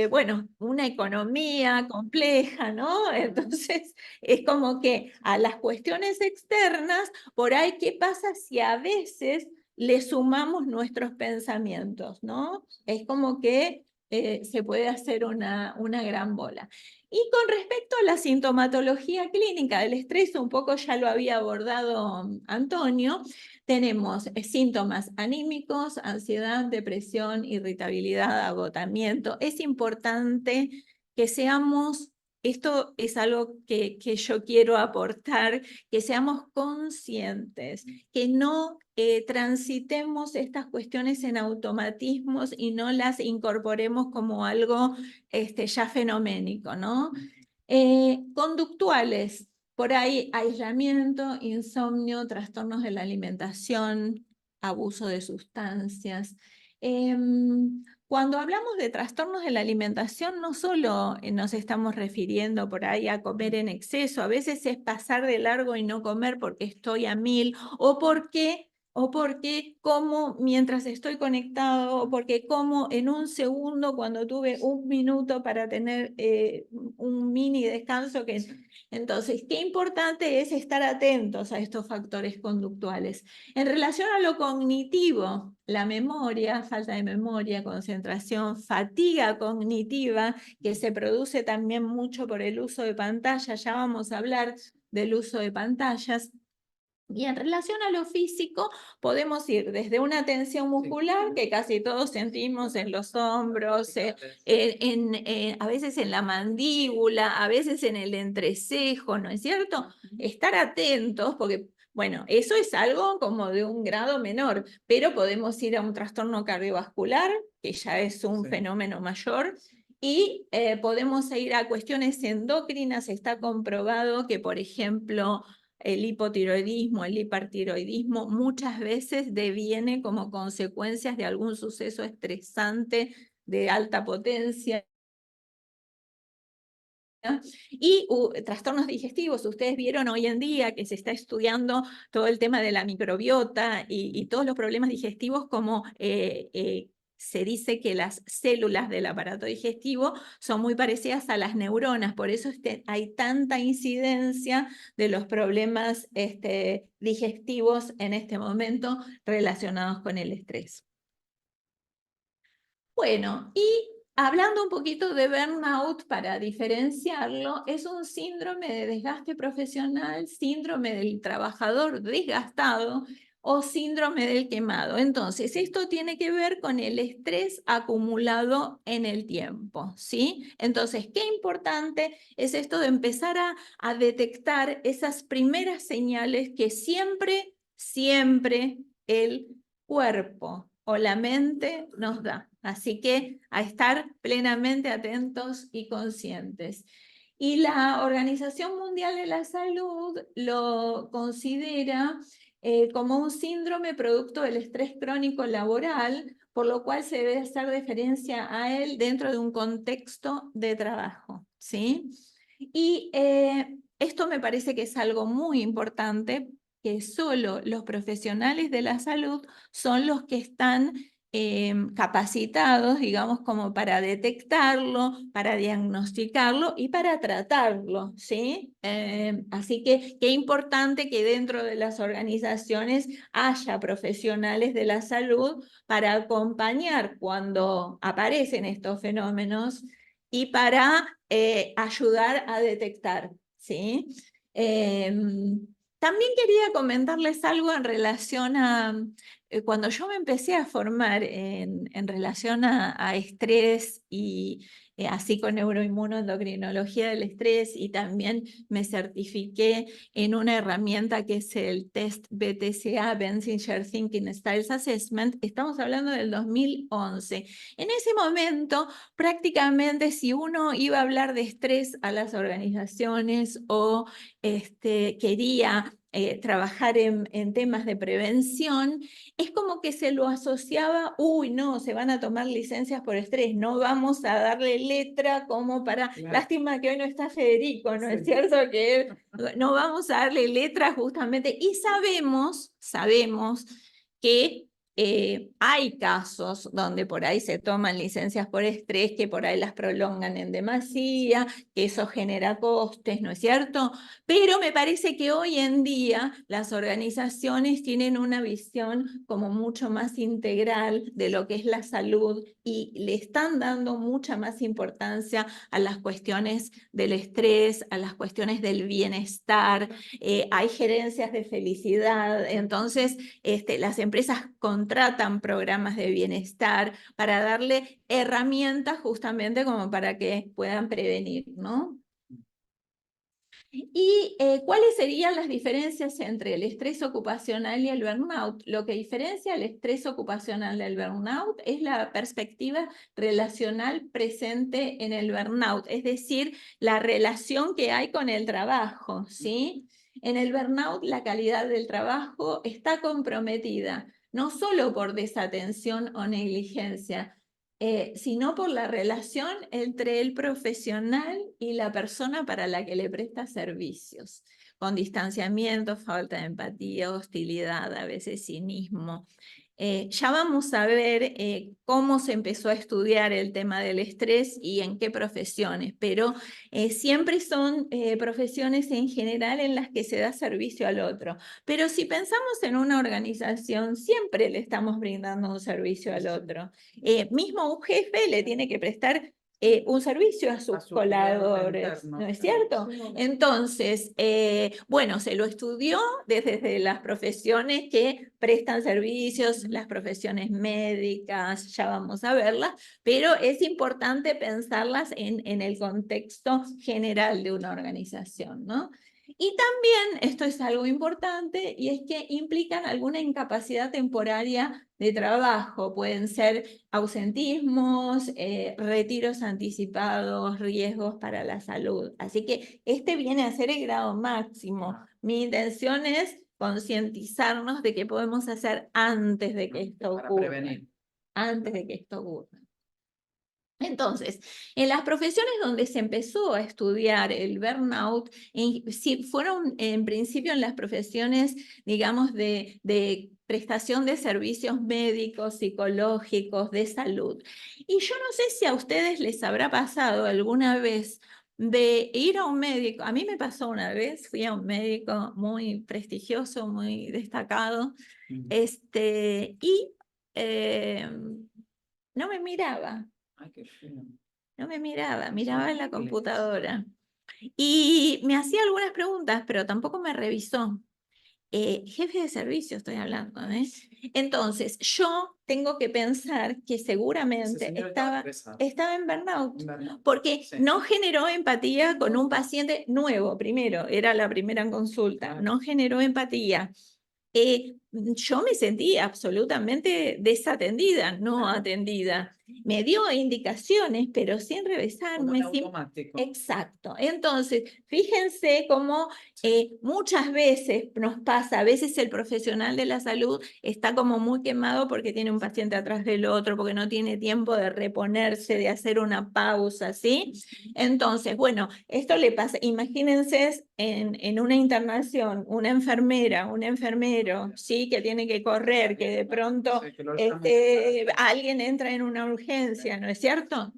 bueno, una economía compleja, ¿no? Entonces, es como que a las cuestiones externas, por ahí, ¿qué pasa si a veces le sumamos nuestros pensamientos, ¿no? Es como que se puede hacer una gran bola. Y con respecto a la sintomatología clínica del estrés, un poco ya lo había abordado Antonio, tenemos síntomas anímicos, ansiedad, depresión, irritabilidad, agotamiento. Es importante que seamos, esto es algo que yo quiero aportar, que seamos conscientes, que no transitemos estas cuestiones en automatismos y no las incorporemos como algo ya fenoménico, ¿no? Conductuales, por ahí aislamiento, insomnio, trastornos de la alimentación, abuso de sustancias. Cuando hablamos de trastornos de la alimentación, no solo nos estamos refiriendo por ahí a comer en exceso, a veces es pasar de largo y no comer porque estoy a 1000 o porque como mientras estoy conectado, o porque como en un segundo cuando tuve un minuto para tener un mini descanso. Entonces, qué importante es estar atentos a estos factores conductuales. En relación a lo cognitivo, la memoria, falta de memoria, concentración, fatiga cognitiva, que se produce también mucho por el uso de pantallas, ya vamos a hablar del uso de pantallas. Y en relación a lo físico, podemos ir desde una tensión muscular, que casi todos sentimos en los hombros, a veces en la mandíbula, a veces en el entrecejo, ¿no es cierto? Estar atentos, porque, bueno, eso es algo como de un grado menor, pero podemos ir a un trastorno cardiovascular, que ya es un fenómeno mayor, y podemos ir a cuestiones endocrinas. Está comprobado que, por ejemplo, el hipotiroidismo, el hipertiroidismo muchas veces deviene como consecuencias de algún suceso estresante de alta potencia. Y trastornos digestivos, ustedes vieron hoy en día que se está estudiando todo el tema de la microbiota y todos los problemas digestivos, como se dice que las células del aparato digestivo son muy parecidas a las neuronas, por eso hay tanta incidencia de los problemas digestivos en este momento relacionados con el estrés. Bueno, y hablando un poquito de burnout, para diferenciarlo, es un síndrome de desgaste profesional, síndrome del trabajador desgastado o síndrome del quemado. Entonces, esto tiene que ver con el estrés acumulado en el tiempo, ¿sí? Entonces, qué importante es esto de empezar a detectar esas primeras señales que siempre el cuerpo o la mente nos da. Así que a estar plenamente atentos y conscientes. Y la Organización Mundial de la Salud lo considera como un síndrome producto del estrés crónico laboral, por lo cual se debe hacer referencia a él dentro de un contexto de trabajo, ¿sí? Y esto me parece que es algo muy importante, que solo los profesionales de la salud son los que están capacitados, digamos, como para detectarlo, para diagnosticarlo y para tratarlo, ¿sí? Así que qué importante que dentro de las organizaciones haya profesionales de la salud para acompañar cuando aparecen estos fenómenos y para ayudar a detectar, ¿sí? También quería comentarles algo en relación a cuando yo me empecé a formar en relación a estrés y así con neuroinmunoendocrinología del estrés, y también me certifiqué en una herramienta que es el test BTCA, Benzinger Thinking Styles Assessment. Estamos hablando del 2011. En ese momento, prácticamente si uno iba a hablar de estrés a las organizaciones o quería trabajar en temas de prevención, es como que se lo asociaba, uy, no, se van a tomar licencias por estrés, no vamos a darle letra como para, lástima que hoy no está Federico, ¿no es cierto? Que no vamos a darle letra justamente, y sabemos que Hay casos donde por ahí se toman licencias por estrés, que por ahí las prolongan en demasía, que eso genera costes, ¿no es cierto? Pero me parece que hoy en día las organizaciones tienen una visión como mucho más integral de lo que es la salud y le están dando mucha más importancia a las cuestiones del estrés, a las cuestiones del bienestar. Hay gerencias de felicidad, entonces las empresas contratan programas de bienestar para darle herramientas justamente como para que puedan prevenir, ¿no? ¿Y cuáles serían las diferencias entre el estrés ocupacional y el burnout? Lo que diferencia el estrés ocupacional del burnout es la perspectiva relacional presente en el burnout, es decir, la relación que hay con el trabajo, ¿sí? En el burnout la calidad del trabajo está comprometida, no solo por desatención o negligencia, sino por la relación entre el profesional y la persona para la que le presta servicios, con distanciamiento, falta de empatía, hostilidad, a veces cinismo. Ya vamos a ver cómo se empezó a estudiar el tema del estrés y en qué profesiones, pero siempre son profesiones en general en las que se da servicio al otro. Pero si pensamos en una organización, siempre le estamos brindando un servicio al otro. Mismo un jefe le tiene que prestar un servicio a sus colaboradores, ¿no es cierto? Entonces, bueno, se lo estudió desde las profesiones que prestan servicios, las profesiones médicas, ya vamos a verlas, pero es importante pensarlas en el contexto general de una organización, ¿no? Y también, esto es algo importante, y es que implican alguna incapacidad temporaria de trabajo. Pueden ser ausentismos, retiros anticipados, riesgos para la salud. Así que este viene a ser el grado máximo. Mi intención es concientizarnos de qué podemos hacer antes de que esto ocurra. Prevenir. Antes de que esto ocurra. Entonces, en las profesiones donde se empezó a estudiar el burnout, fueron en principio en las profesiones, digamos, de prestación de servicios médicos, psicológicos, de salud. Y yo no sé si a ustedes les habrá pasado alguna vez de ir a un médico. A mí me pasó una vez, fui a un médico muy prestigioso, muy destacado, y no me miraba. Ay, qué feo. No me miraba, miraba en la computadora. Y me hacía algunas preguntas, pero tampoco me revisó. Jefe de servicio estoy hablando, ¿eh? Entonces, yo tengo que pensar que seguramente estaba en burnout, porque Sí. no generó empatía con un paciente nuevo, primero, era la primera consulta, no generó empatía. Yo me sentí absolutamente desatendida, no atendida. Me dio indicaciones, pero sin revisarme. Automático. Exacto. Entonces, fíjense cómo muchas veces nos pasa, a veces el profesional de la salud está como muy quemado porque tiene un paciente atrás del otro, porque no tiene tiempo de reponerse, de hacer una pausa, ¿sí? Entonces, bueno, esto le pasa, imagínense en una internación, una enfermera, un enfermero, ¿sí? Que tiene que correr, que de pronto alguien entra en una urgencia, ¿no es cierto?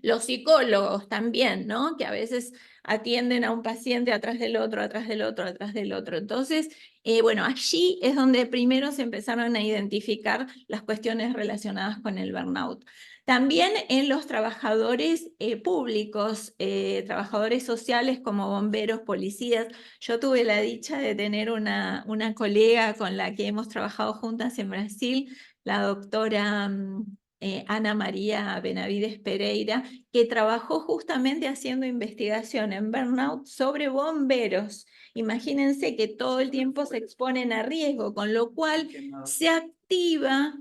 Los psicólogos también, ¿no? Que a veces atienden a un paciente atrás del otro, atrás del otro, atrás del otro. Entonces, bueno, allí es donde primero se empezaron a identificar las cuestiones relacionadas con el burnout. También en los trabajadores públicos, trabajadores sociales como bomberos, policías. Yo tuve la dicha de tener una colega con la que hemos trabajado juntas en Brasil, la doctora Ana María Benavides Pereira, que trabajó justamente haciendo investigación en burnout sobre bomberos. Imagínense que todo el tiempo se exponen a riesgo, con lo cual se activa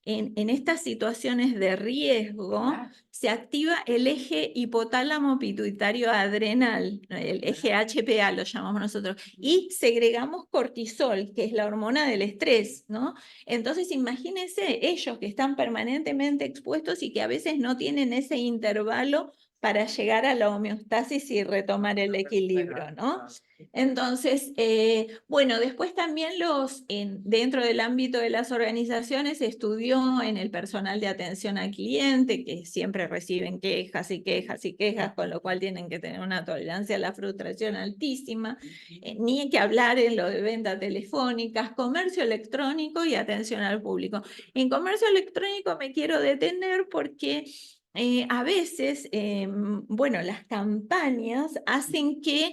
en estas situaciones de riesgo, se activa el eje hipotálamo pituitario adrenal, el eje HPA lo llamamos nosotros, y segregamos cortisol, que es la hormona del estrés, ¿no? Entonces imagínense ellos que están permanentemente expuestos y que a veces no tienen ese intervalo para llegar a la homeostasis y retomar el equilibrio, ¿no? Entonces, bueno, después también dentro del ámbito de las organizaciones se estudió en el personal de atención al cliente, que siempre reciben quejas y quejas y quejas, con lo cual tienen que tener una tolerancia a la frustración altísima, ni hay que hablar en lo de ventas telefónicas, comercio electrónico y atención al público. En comercio electrónico me quiero detener porque a veces, bueno, las campañas hacen que,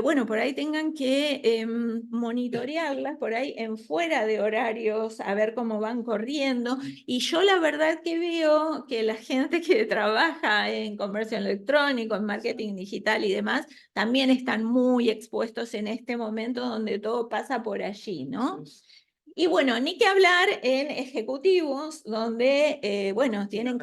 bueno, por ahí tengan que monitorearlas, por ahí en fuera de horarios, a ver cómo van corriendo. Y yo la verdad que veo que la gente que trabaja en comercio electrónico, en marketing digital y demás, también están muy expuestos en este momento donde todo pasa por allí, ¿no? Y bueno, ni que hablar en ejecutivos donde, bueno, tienen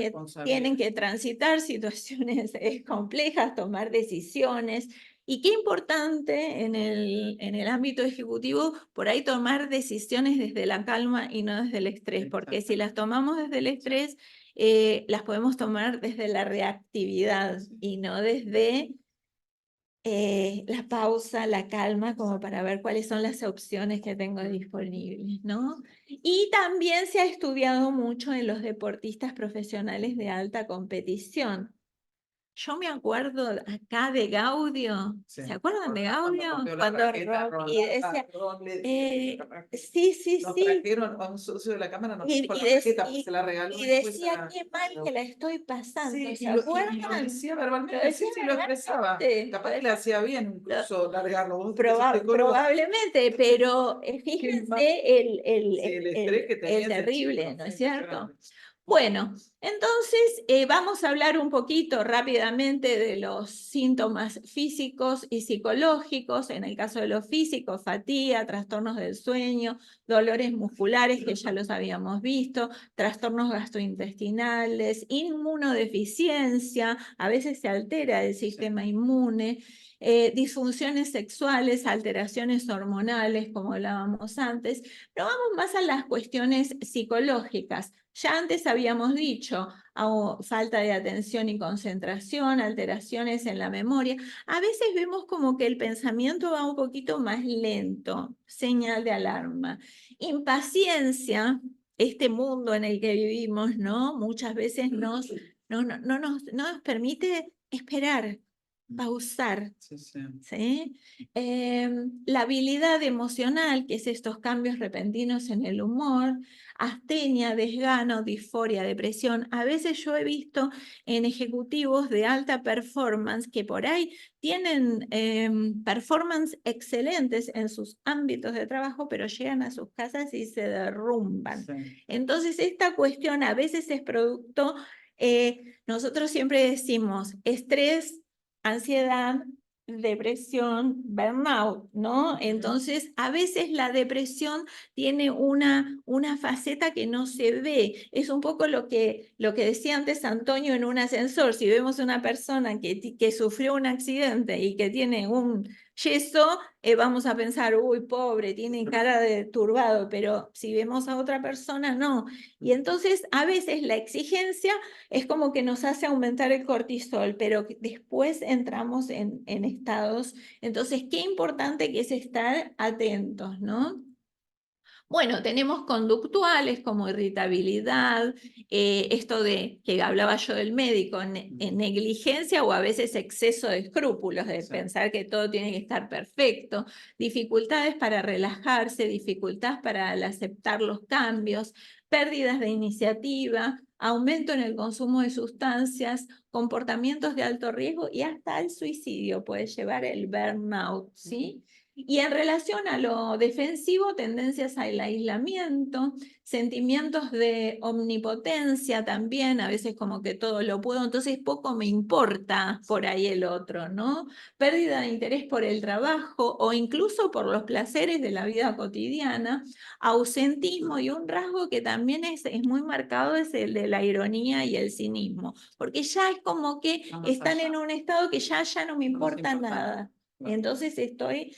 que transitar situaciones complejas, tomar decisiones. Y qué importante en el ámbito ejecutivo, por ahí tomar decisiones desde la calma y no desde el estrés, porque si las tomamos desde el estrés, las podemos tomar desde la reactividad y no desde la pausa, la calma, como para ver cuáles son las opciones que tengo disponibles, ¿no? Y también se ha estudiado mucho en los deportistas profesionales de alta competición. Yo me acuerdo acá de Gaudio, ¿se acuerdan de Gaudio? Y decía, sí, Nos sí. trajeron a un socio de la cámara, nos Y, trajo y la dec- tarjeta, y- se la regaló y después decía, qué mal que la estoy pasando, Sí, ¿se y lo acuerdan? decía verbalmente, Lo sí, decía sí, lo expresaba. verbalmente. Capaz que le hacía bien incluso largarlo. Vos que sos psicólogo, Probablemente, pero fíjense mal. Sí, el estrés que tenía el ese terrible, chico, ¿no sí, es cierto? impresionante. Bueno, entonces vamos a hablar un poquito rápidamente de los síntomas físicos y psicológicos. En el caso de los físicos, fatiga, trastornos del sueño, dolores musculares, que ya los habíamos visto, trastornos gastrointestinales, inmunodeficiencia, a veces se altera el sistema inmune, disfunciones sexuales, alteraciones hormonales, como hablábamos antes, pero vamos más a las cuestiones psicológicas. Ya antes habíamos dicho, falta de atención y concentración, alteraciones en la memoria. A veces vemos como que el pensamiento va un poquito más lento, señal de alarma. Impaciencia, este mundo en el que vivimos, ¿no? Muchas veces no nos permite esperar, pausar. ¿Sí? La habilidad emocional, que es estos cambios repentinos en el humor, astenia, desgano, disforia, depresión. A veces yo he visto en ejecutivos de alta performance que por ahí tienen performance excelentes en sus ámbitos de trabajo, pero llegan a sus casas y se derrumban. Sí. Entonces, esta cuestión a veces es producto, nosotros siempre decimos, estrés, ansiedad, depresión, burnout, ¿no? Entonces, a veces la depresión tiene una faceta que no se ve. Es un poco lo que decía antes Antonio en un ascensor. Si vemos una persona que sufrió un accidente y que tiene un yeso, vamos a pensar, uy, pobre, tiene cara de turbado, pero si vemos a otra persona, no. Y entonces, a veces la exigencia es como que nos hace aumentar el cortisol, pero después entramos en estados. Entonces, qué importante que es estar atentos, ¿no? Bueno, tenemos conductuales como irritabilidad, esto de que hablaba yo del médico, en negligencia o a veces exceso de escrúpulos, de pensar que todo tiene que estar perfecto, dificultades para relajarse, dificultades para aceptar los cambios, pérdidas de iniciativa, aumento en el consumo de sustancias, comportamientos de alto riesgo y hasta el suicidio puede llevar el burnout, ¿sí? Y en relación a lo defensivo, tendencias al aislamiento, sentimientos de omnipotencia también, a veces como que todo lo puedo, entonces poco me importa por ahí el otro, ¿no? Pérdida de interés por el trabajo o incluso por los placeres de la vida cotidiana, ausentismo y un rasgo que también es muy marcado es el de la ironía y el cinismo, porque ya es como que están en un estado que ya no me importa nada. Entonces estoy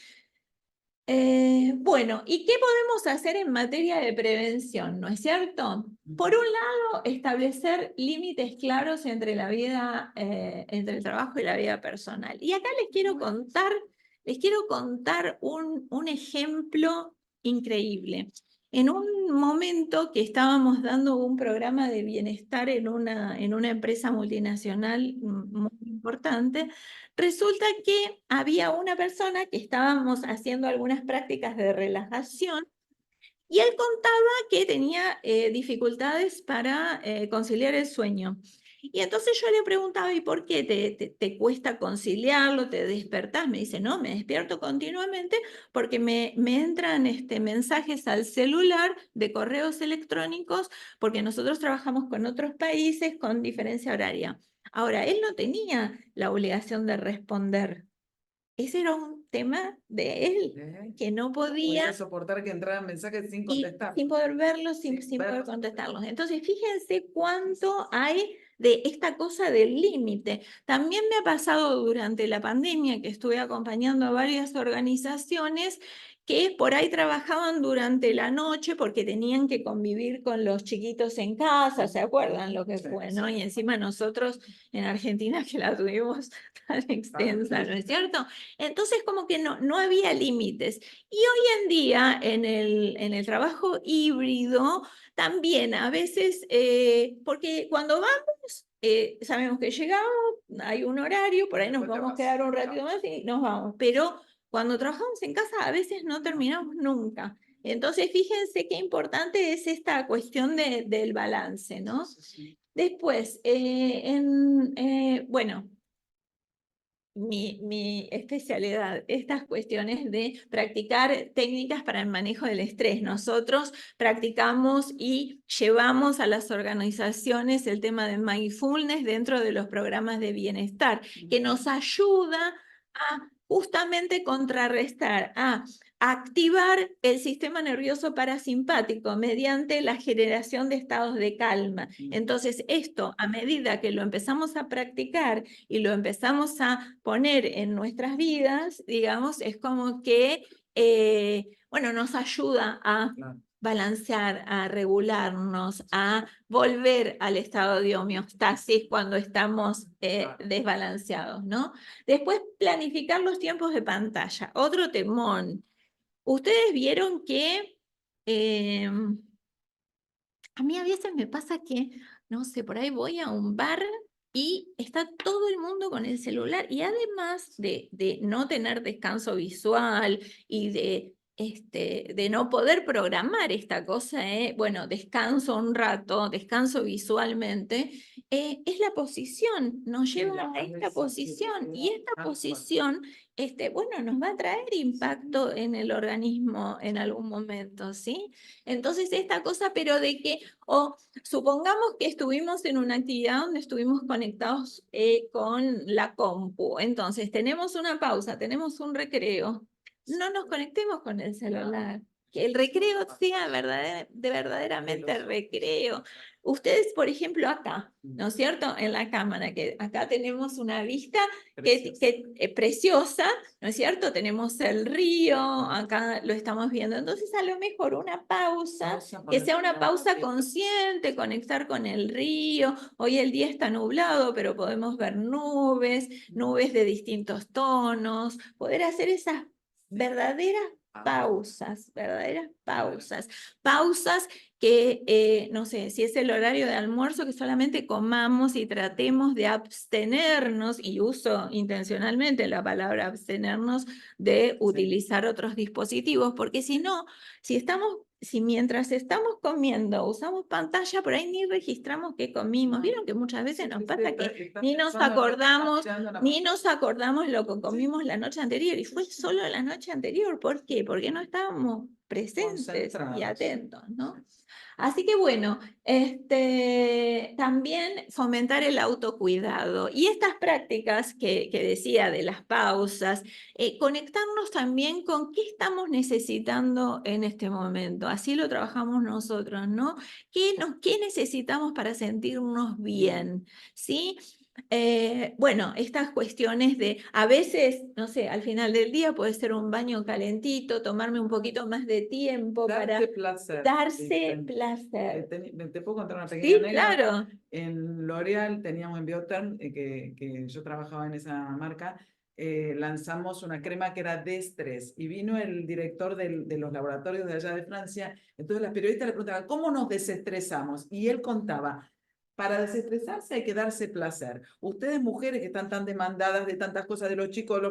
Bueno, ¿y qué podemos hacer en materia de prevención? ¿No es cierto? Por un lado, establecer límites claros entre la vida, entre el trabajo y la vida personal. Y acá les quiero contar un ejemplo increíble. En un momento que estábamos dando un programa de bienestar en una empresa multinacional muy importante, resulta que había una persona que estábamos haciendo algunas prácticas de relajación y él contaba que tenía dificultades para conciliar el sueño. Y entonces yo le preguntaba, ¿y por qué te cuesta conciliarlo? ¿Te despertás? Me dice, no, me despierto continuamente porque me entran mensajes al celular de correos electrónicos porque nosotros trabajamos con otros países con diferencia horaria. Ahora, él no tenía la obligación de responder. Ese era un tema de él, que no podía soportar que entraran mensajes sin y contestar. sin poder verlos, sin poder verlos. contestarlos. Entonces, fíjense cuánto hay de esta cosa del límite. También me ha pasado durante la pandemia que estuve acompañando a varias organizaciones que por ahí trabajaban durante la noche porque tenían que convivir con los chiquitos en casa, ¿se acuerdan lo que fue, no? Y encima nosotros en Argentina que la tuvimos tan extensa, ¿no es cierto? Entonces como que no había límites. Y hoy en día en el trabajo híbrido también a veces, porque cuando vamos, sabemos que llegamos, hay un horario, por ahí nos vamos a quedar un ratito más y nos vamos, pero cuando trabajamos en casa a veces no terminamos nunca. Entonces, fíjense qué importante es esta cuestión del balance, ¿no? Después, bueno, mi especialidad, estas cuestiones de practicar técnicas para el manejo del estrés. Nosotros practicamos y llevamos a las organizaciones el tema de mindfulness dentro de los programas de bienestar, que nos ayuda a justamente contrarrestar, a activar el sistema nervioso parasimpático mediante la generación de estados de calma. Entonces, esto, a medida que lo empezamos a practicar y lo empezamos a poner en nuestras vidas, digamos, es como que, bueno, nos ayuda a balancear, a regularnos, a volver al estado de homeostasis cuando estamos desbalanceados, ¿no? Después, planificar los tiempos de pantalla. Otro temón. Ustedes vieron que a mí a veces me pasa que, no sé, por ahí voy a un bar y está todo el mundo con el celular y además de no tener descanso visual y de no poder programar esta cosa, bueno, descanso un rato, descanso visualmente, es la posición, nos lleva a esta posición y esta posición, bueno, nos va a traer impacto en el organismo en algún momento, ¿sí? Entonces esta cosa, pero de que, o supongamos que estuvimos en una actividad donde estuvimos conectados con la compu, entonces tenemos una pausa, tenemos un recreo, no nos conectemos con el celular, que el recreo sea verdaderamente recreo. Ustedes, por ejemplo, acá, ¿no es cierto? En la cámara, que acá tenemos una vista preciosa, ¿no es cierto? Tenemos el río, acá lo estamos viendo. Entonces, a lo mejor una pausa, que sea una pausa consciente, conectar con el río. Hoy el día está nublado, pero podemos ver nubes de distintos tonos, poder hacer esas verdaderas pausas que, no sé, si es el horario de almuerzo, que solamente comamos y tratemos de abstenernos, y uso intencionalmente la palabra abstenernos, de utilizar otros dispositivos, porque si no, si mientras estamos comiendo usamos pantalla, por ahí ni registramos qué comimos. Vieron que muchas veces nos pasa que ni nos acordamos lo que comimos la noche anterior, y fue solo la noche anterior. ¿Por qué? Porque no estábamos presentes y atentos, ¿no? Así que bueno, también fomentar el autocuidado y estas prácticas que decía de las pausas, conectarnos también con qué estamos necesitando en este momento. Así lo trabajamos nosotros, ¿no? ¿Qué necesitamos para sentirnos bien? ¿Sí? Bueno, estas cuestiones de, a veces, no sé, al final del día puede ser un baño calentito, tomarme un poquito más de tiempo para Darte placer. darse ¿viste? placer. ¿Te puedo contar una pequeña Sí, anécdota? claro. En L'Oreal teníamos en Bioterm, que yo trabajaba en esa marca, lanzamos una crema que era de estrés y vino el director de los laboratorios de allá de Francia. Entonces las periodistas le preguntaban, ¿cómo nos desestresamos? Y él contaba, para desestresarse hay que darse placer. Ustedes mujeres que están tan demandadas de tantas cosas, de los chicos,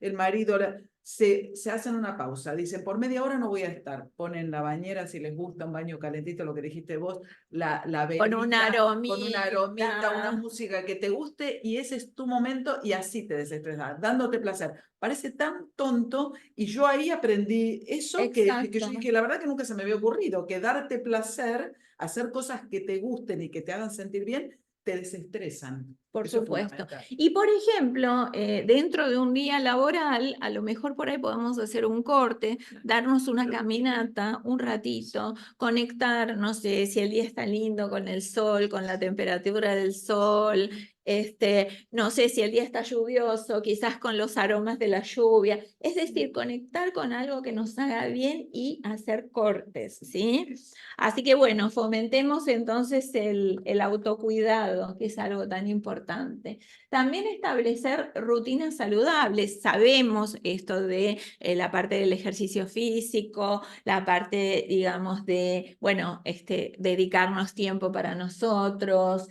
el marido, se hacen una pausa. Dicen, por media hora no voy a estar. Ponen la bañera, si les gusta un baño calentito, lo que dijiste vos, la Con una velita, con una aromita, una aromita. música que te guste y ese es tu momento y así te desestresas, dándote placer. Parece tan tonto y yo ahí aprendí eso que yo Exacto. dije, la verdad que nunca se me había ocurrido, que darte placer, hacer cosas que te gusten y que te hagan sentir bien, te desestresan. Por Eso es supuesto. fundamental. Y por ejemplo, dentro de un día laboral, a lo mejor por ahí podemos hacer un corte, darnos una caminata, un ratito, conectar, no sé, si el día está lindo con el sol, con la temperatura del sol, no sé si el día está lluvioso, quizás con los aromas de la lluvia. Es decir, conectar con algo que nos haga bien y hacer cortes, ¿sí? Así que bueno, fomentemos entonces el autocuidado, que es algo tan importante. También establecer rutinas saludables. Sabemos esto de la parte del ejercicio físico, la parte, digamos, de, bueno, dedicarnos tiempo para nosotros,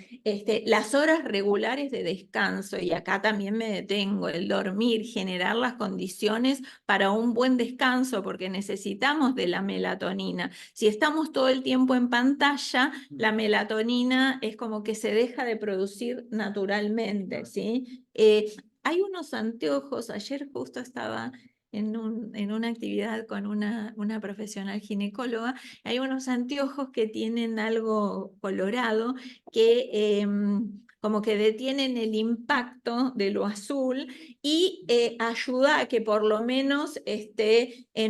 las horas regulares de descanso, y acá también me detengo, el dormir, generar las condiciones para un buen descanso, porque necesitamos de la melatonina. Si estamos todo el tiempo en pantalla, la melatonina es como que se deja de producir naturalmente, ¿sí? Hay unos anteojos, ayer justo estaba en una actividad con una profesional ginecóloga, hay unos anteojos que tienen algo colorado que como que detienen el impacto de lo azul y ayuda a que por lo menos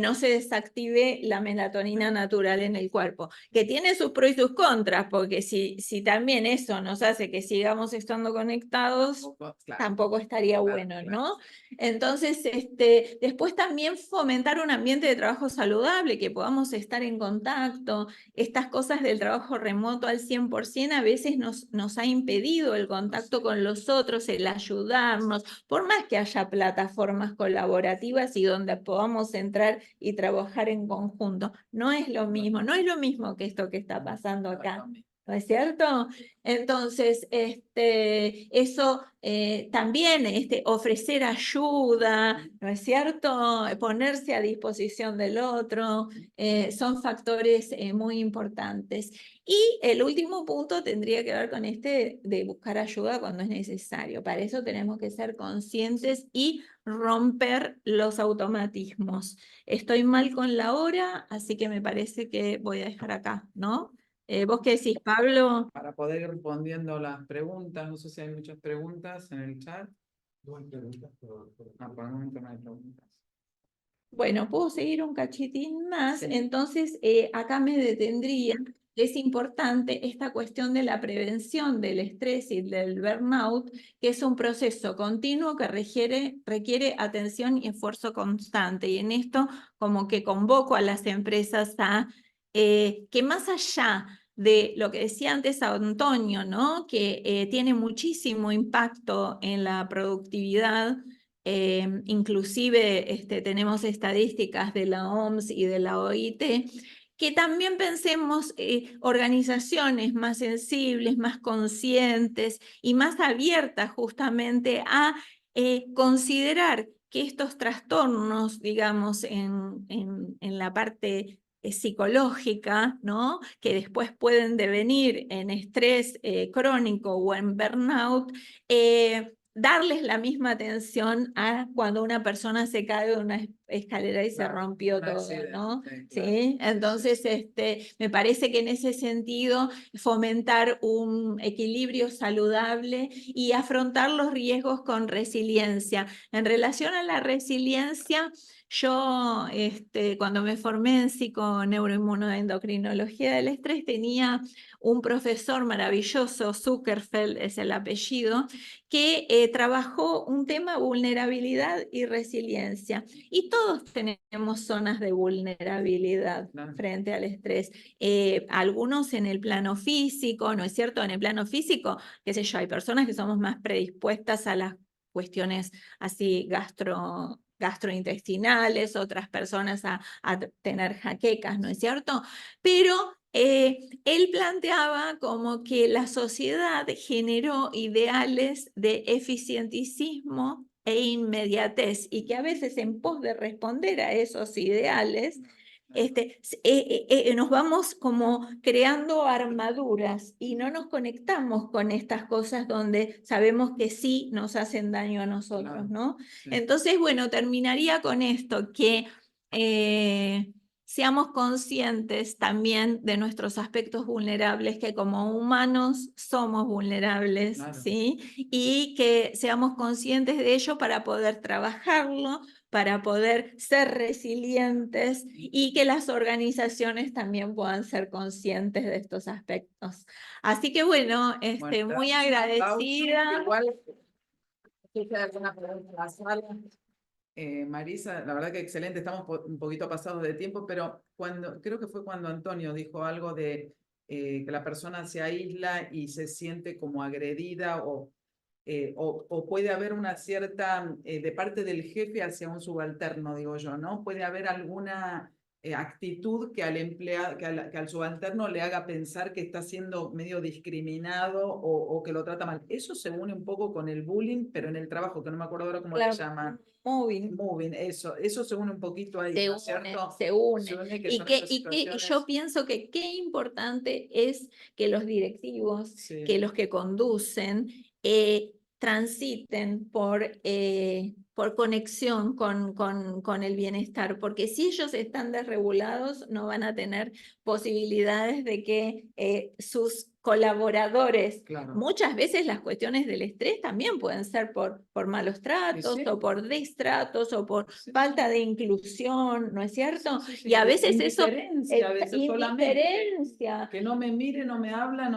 no se desactive la melatonina natural en el cuerpo, que tiene sus pros y sus contras, porque si también eso nos hace que sigamos estando conectados, tampoco estaría bueno, ¿no? Entonces, después también fomentar un ambiente de trabajo saludable, que podamos estar en contacto. Estas cosas del trabajo remoto al 100% a veces nos ha impedido el contacto con los otros, el ayudarnos, por más que haya plataformas colaborativas y donde podamos entrar y trabajar en conjunto. No es lo mismo que esto que está pasando acá. ¿No es cierto? Entonces, eso también, ofrecer ayuda, ¿no es cierto? Ponerse a disposición del otro, son factores muy importantes. Y el último punto tendría que ver con de buscar ayuda cuando es necesario. Para eso tenemos que ser conscientes y romper los automatismos. Estoy mal con la hora, así que me parece que voy a dejar acá, ¿no? ¿Vos qué decís, Pablo? Para poder ir respondiendo las preguntas, no sé si hay muchas preguntas en el chat. No hay preguntas, por el momento no hay preguntas. Bueno, puedo seguir un cachitín más, Sí. entonces acá me detendría. Es importante esta cuestión de la prevención del estrés y del burnout, que es un proceso continuo que requiere atención y esfuerzo constante. Y en esto como que convoco a las empresas a que más allá de lo que decía antes Antonio, ¿no? Que tiene muchísimo impacto en la productividad. Inclusive tenemos estadísticas de la OMS y de la OIT, que también pensemos organizaciones más sensibles, más conscientes y más abiertas justamente a considerar que estos trastornos, digamos, en la parte psicológica, ¿no? Que después pueden devenir en estrés crónico o en burnout, darles la misma atención a cuando una persona se cae escalera y se Claro, rompió un todo, accidente, ¿no? claro. ¿Sí? Entonces, me parece que en ese sentido fomentar un equilibrio saludable y afrontar los riesgos con resiliencia. En relación a la resiliencia, yo cuando me formé en psiconeuroinmunoendocrinología del estrés tenía un profesor maravilloso, Zuckerfeld es el apellido, que trabajó un tema vulnerabilidad y resiliencia. Y todos tenemos zonas de vulnerabilidad frente al estrés. Algunos en el plano físico, ¿no es cierto? En el plano físico, qué sé yo, hay personas que somos más predispuestas a las cuestiones así gastrointestinales, otras personas a tener jaquecas, ¿no es cierto? Pero él planteaba como que la sociedad generó ideales de eficienticismo e inmediatez y que a veces en pos de responder a esos ideales, nos vamos como creando armaduras y no nos conectamos con estas cosas donde sabemos que sí nos hacen daño a nosotros, ¿no? Sí. Entonces, bueno, terminaría con esto, que seamos conscientes también de nuestros aspectos vulnerables, que como humanos somos vulnerables, Claro. ¿sí? Y que seamos conscientes de ello para poder trabajarlo, para poder ser resilientes y que las organizaciones también puedan ser conscientes de estos aspectos. Así que bueno, Bueno, muy agradecida. Igual, si hay alguna pregunta en la sala. Marisa, la verdad que excelente, estamos un poquito pasados de tiempo, pero creo que fue cuando Antonio dijo algo de que la persona se aísla y se siente como agredida o puede haber una cierta, de parte del jefe hacia un subalterno, digo yo, ¿no? Puede haber alguna actitud que que al subalterno le haga pensar que está siendo medio discriminado o que lo trata mal. Eso se une un poco con el bullying, pero en el trabajo, que no me acuerdo ahora cómo le llaman. Moving, eso se une un poquito ahí, ¿no es cierto? Se une. Se une que Y, son que, esas y, que, y yo situaciones. pienso que qué importante es que los directivos, Sí. que los que conducen, transiten por conexión con el bienestar, porque si ellos están desregulados, no van a tener posibilidades de que sus colaboradores, Claro. muchas veces las cuestiones del estrés también pueden ser por malos tratos Sí. o por destratos o por Sí. falta de inclusión, ¿no es cierto? Sí, sí, sí. Y a veces eso Indiferencia, a veces solamente. indiferencia. Que no me mire, no me habla,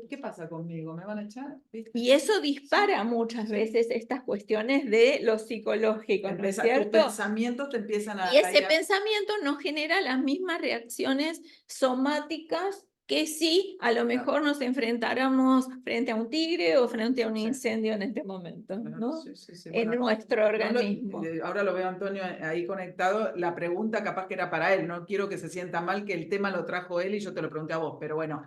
¿Qué pasa conmigo? ¿Me van a echar? ¿Viste? Y eso dispara muchas veces estas cuestiones de lo psicológico, ¿no es Tus cierto? pensamientos te empiezan Y ese pensamiento no genera las mismas reacciones somáticas que si a lo mejor nos enfrentáramos frente a un tigre o frente a un incendio en este momento, ¿no? Sí. En Bueno, nuestro organismo. ahora lo veo a Antonio ahí conectado. La pregunta capaz que era para él. No quiero que se sienta mal que el tema lo trajo él y yo te lo pregunté a vos, pero bueno,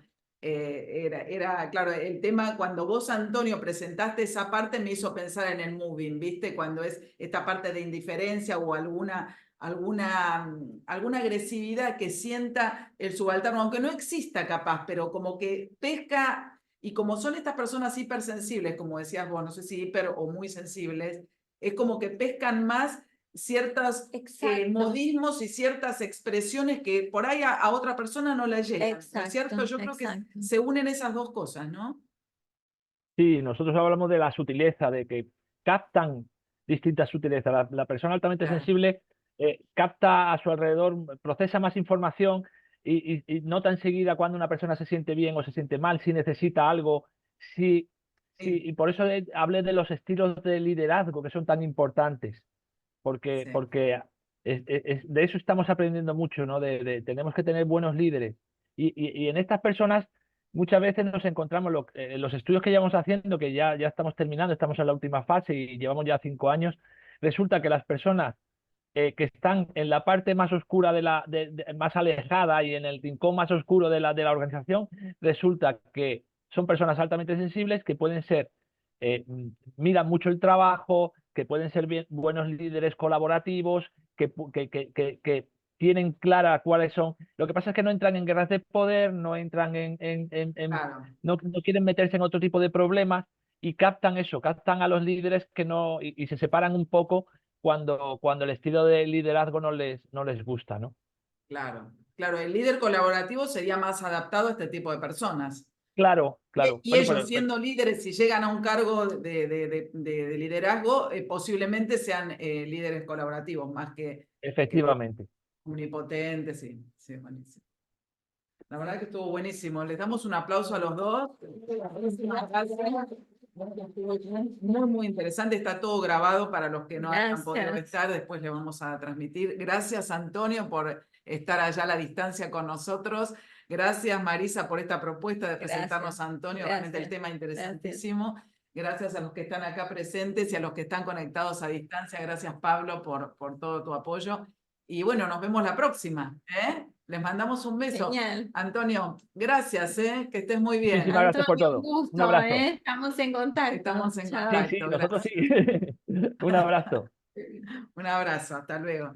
claro, el tema cuando vos, Antonio, presentaste esa parte me hizo pensar en el moving, ¿viste? Cuando es esta parte de indiferencia o alguna agresividad que sienta el subalterno, aunque no exista capaz, pero como que pesca, y como son estas personas hipersensibles, como decías vos, no sé si hiper o muy sensibles, es como que pescan más ciertos modismos y ciertas expresiones que por ahí a otra persona no le llegan, ¿no es cierto? Yo creo que se unen esas dos cosas, ¿no? Sí, nosotros hablamos de la sutileza, de que captan distintas sutilezas. La persona altamente sensible capta a su alrededor, procesa más información y nota enseguida cuando una persona se siente bien o se siente mal, si necesita algo, y por eso hablé de los estilos de liderazgo que son tan importantes, porque de eso estamos aprendiendo mucho, ¿no? Tenemos que tener buenos líderes. Y en estas personas muchas veces nos encontramos, los estudios que llevamos haciendo, que ya estamos terminando, estamos en la última fase y llevamos ya 5 años, resulta que las personas que están en la parte más oscura más alejada y en el rincón más oscuro de la organización, resulta que son personas altamente sensibles que pueden ser, miran mucho el trabajo, que pueden ser buenos líderes colaborativos, que tienen clara cuáles son. Lo que pasa es que no entran en guerras de poder, no entran Claro. no quieren meterse en otro tipo de problemas y captan eso, captan a los líderes que no, y se separan un poco cuando el estilo de liderazgo no les gusta, ¿no? Claro, claro, el líder colaborativo sería más adaptado a este tipo de personas. Claro, claro. Y Bueno, ellos siendo líderes, si llegan a un cargo de liderazgo, posiblemente sean líderes colaborativos, más que efectivamente. omnipotentes, sí, sí, buenísimo. La verdad que estuvo buenísimo. Les damos un aplauso a los dos. Muy, muy interesante. Está todo grabado para los que no hayan podido Gracias. estar. Después le vamos a transmitir. Gracias, Antonio, por estar allá a la distancia con nosotros. Gracias, Marisa, por esta propuesta de presentarnos Gracias. a Antonio. Realmente el tema interesantísimo. Gracias a los que están acá presentes y a los que están conectados a distancia. Gracias, Pablo, por todo tu apoyo. Y bueno, nos vemos la próxima. Les mandamos un beso. Genial. Antonio, gracias, que estés muy bien. Muchísimas gracias por Antonio, todo. un gusto, Un abrazo. Estamos en contacto. Estamos en Chao. Sí, contacto. sí, nosotros Gracias. sí. Un abrazo. Un abrazo, hasta luego.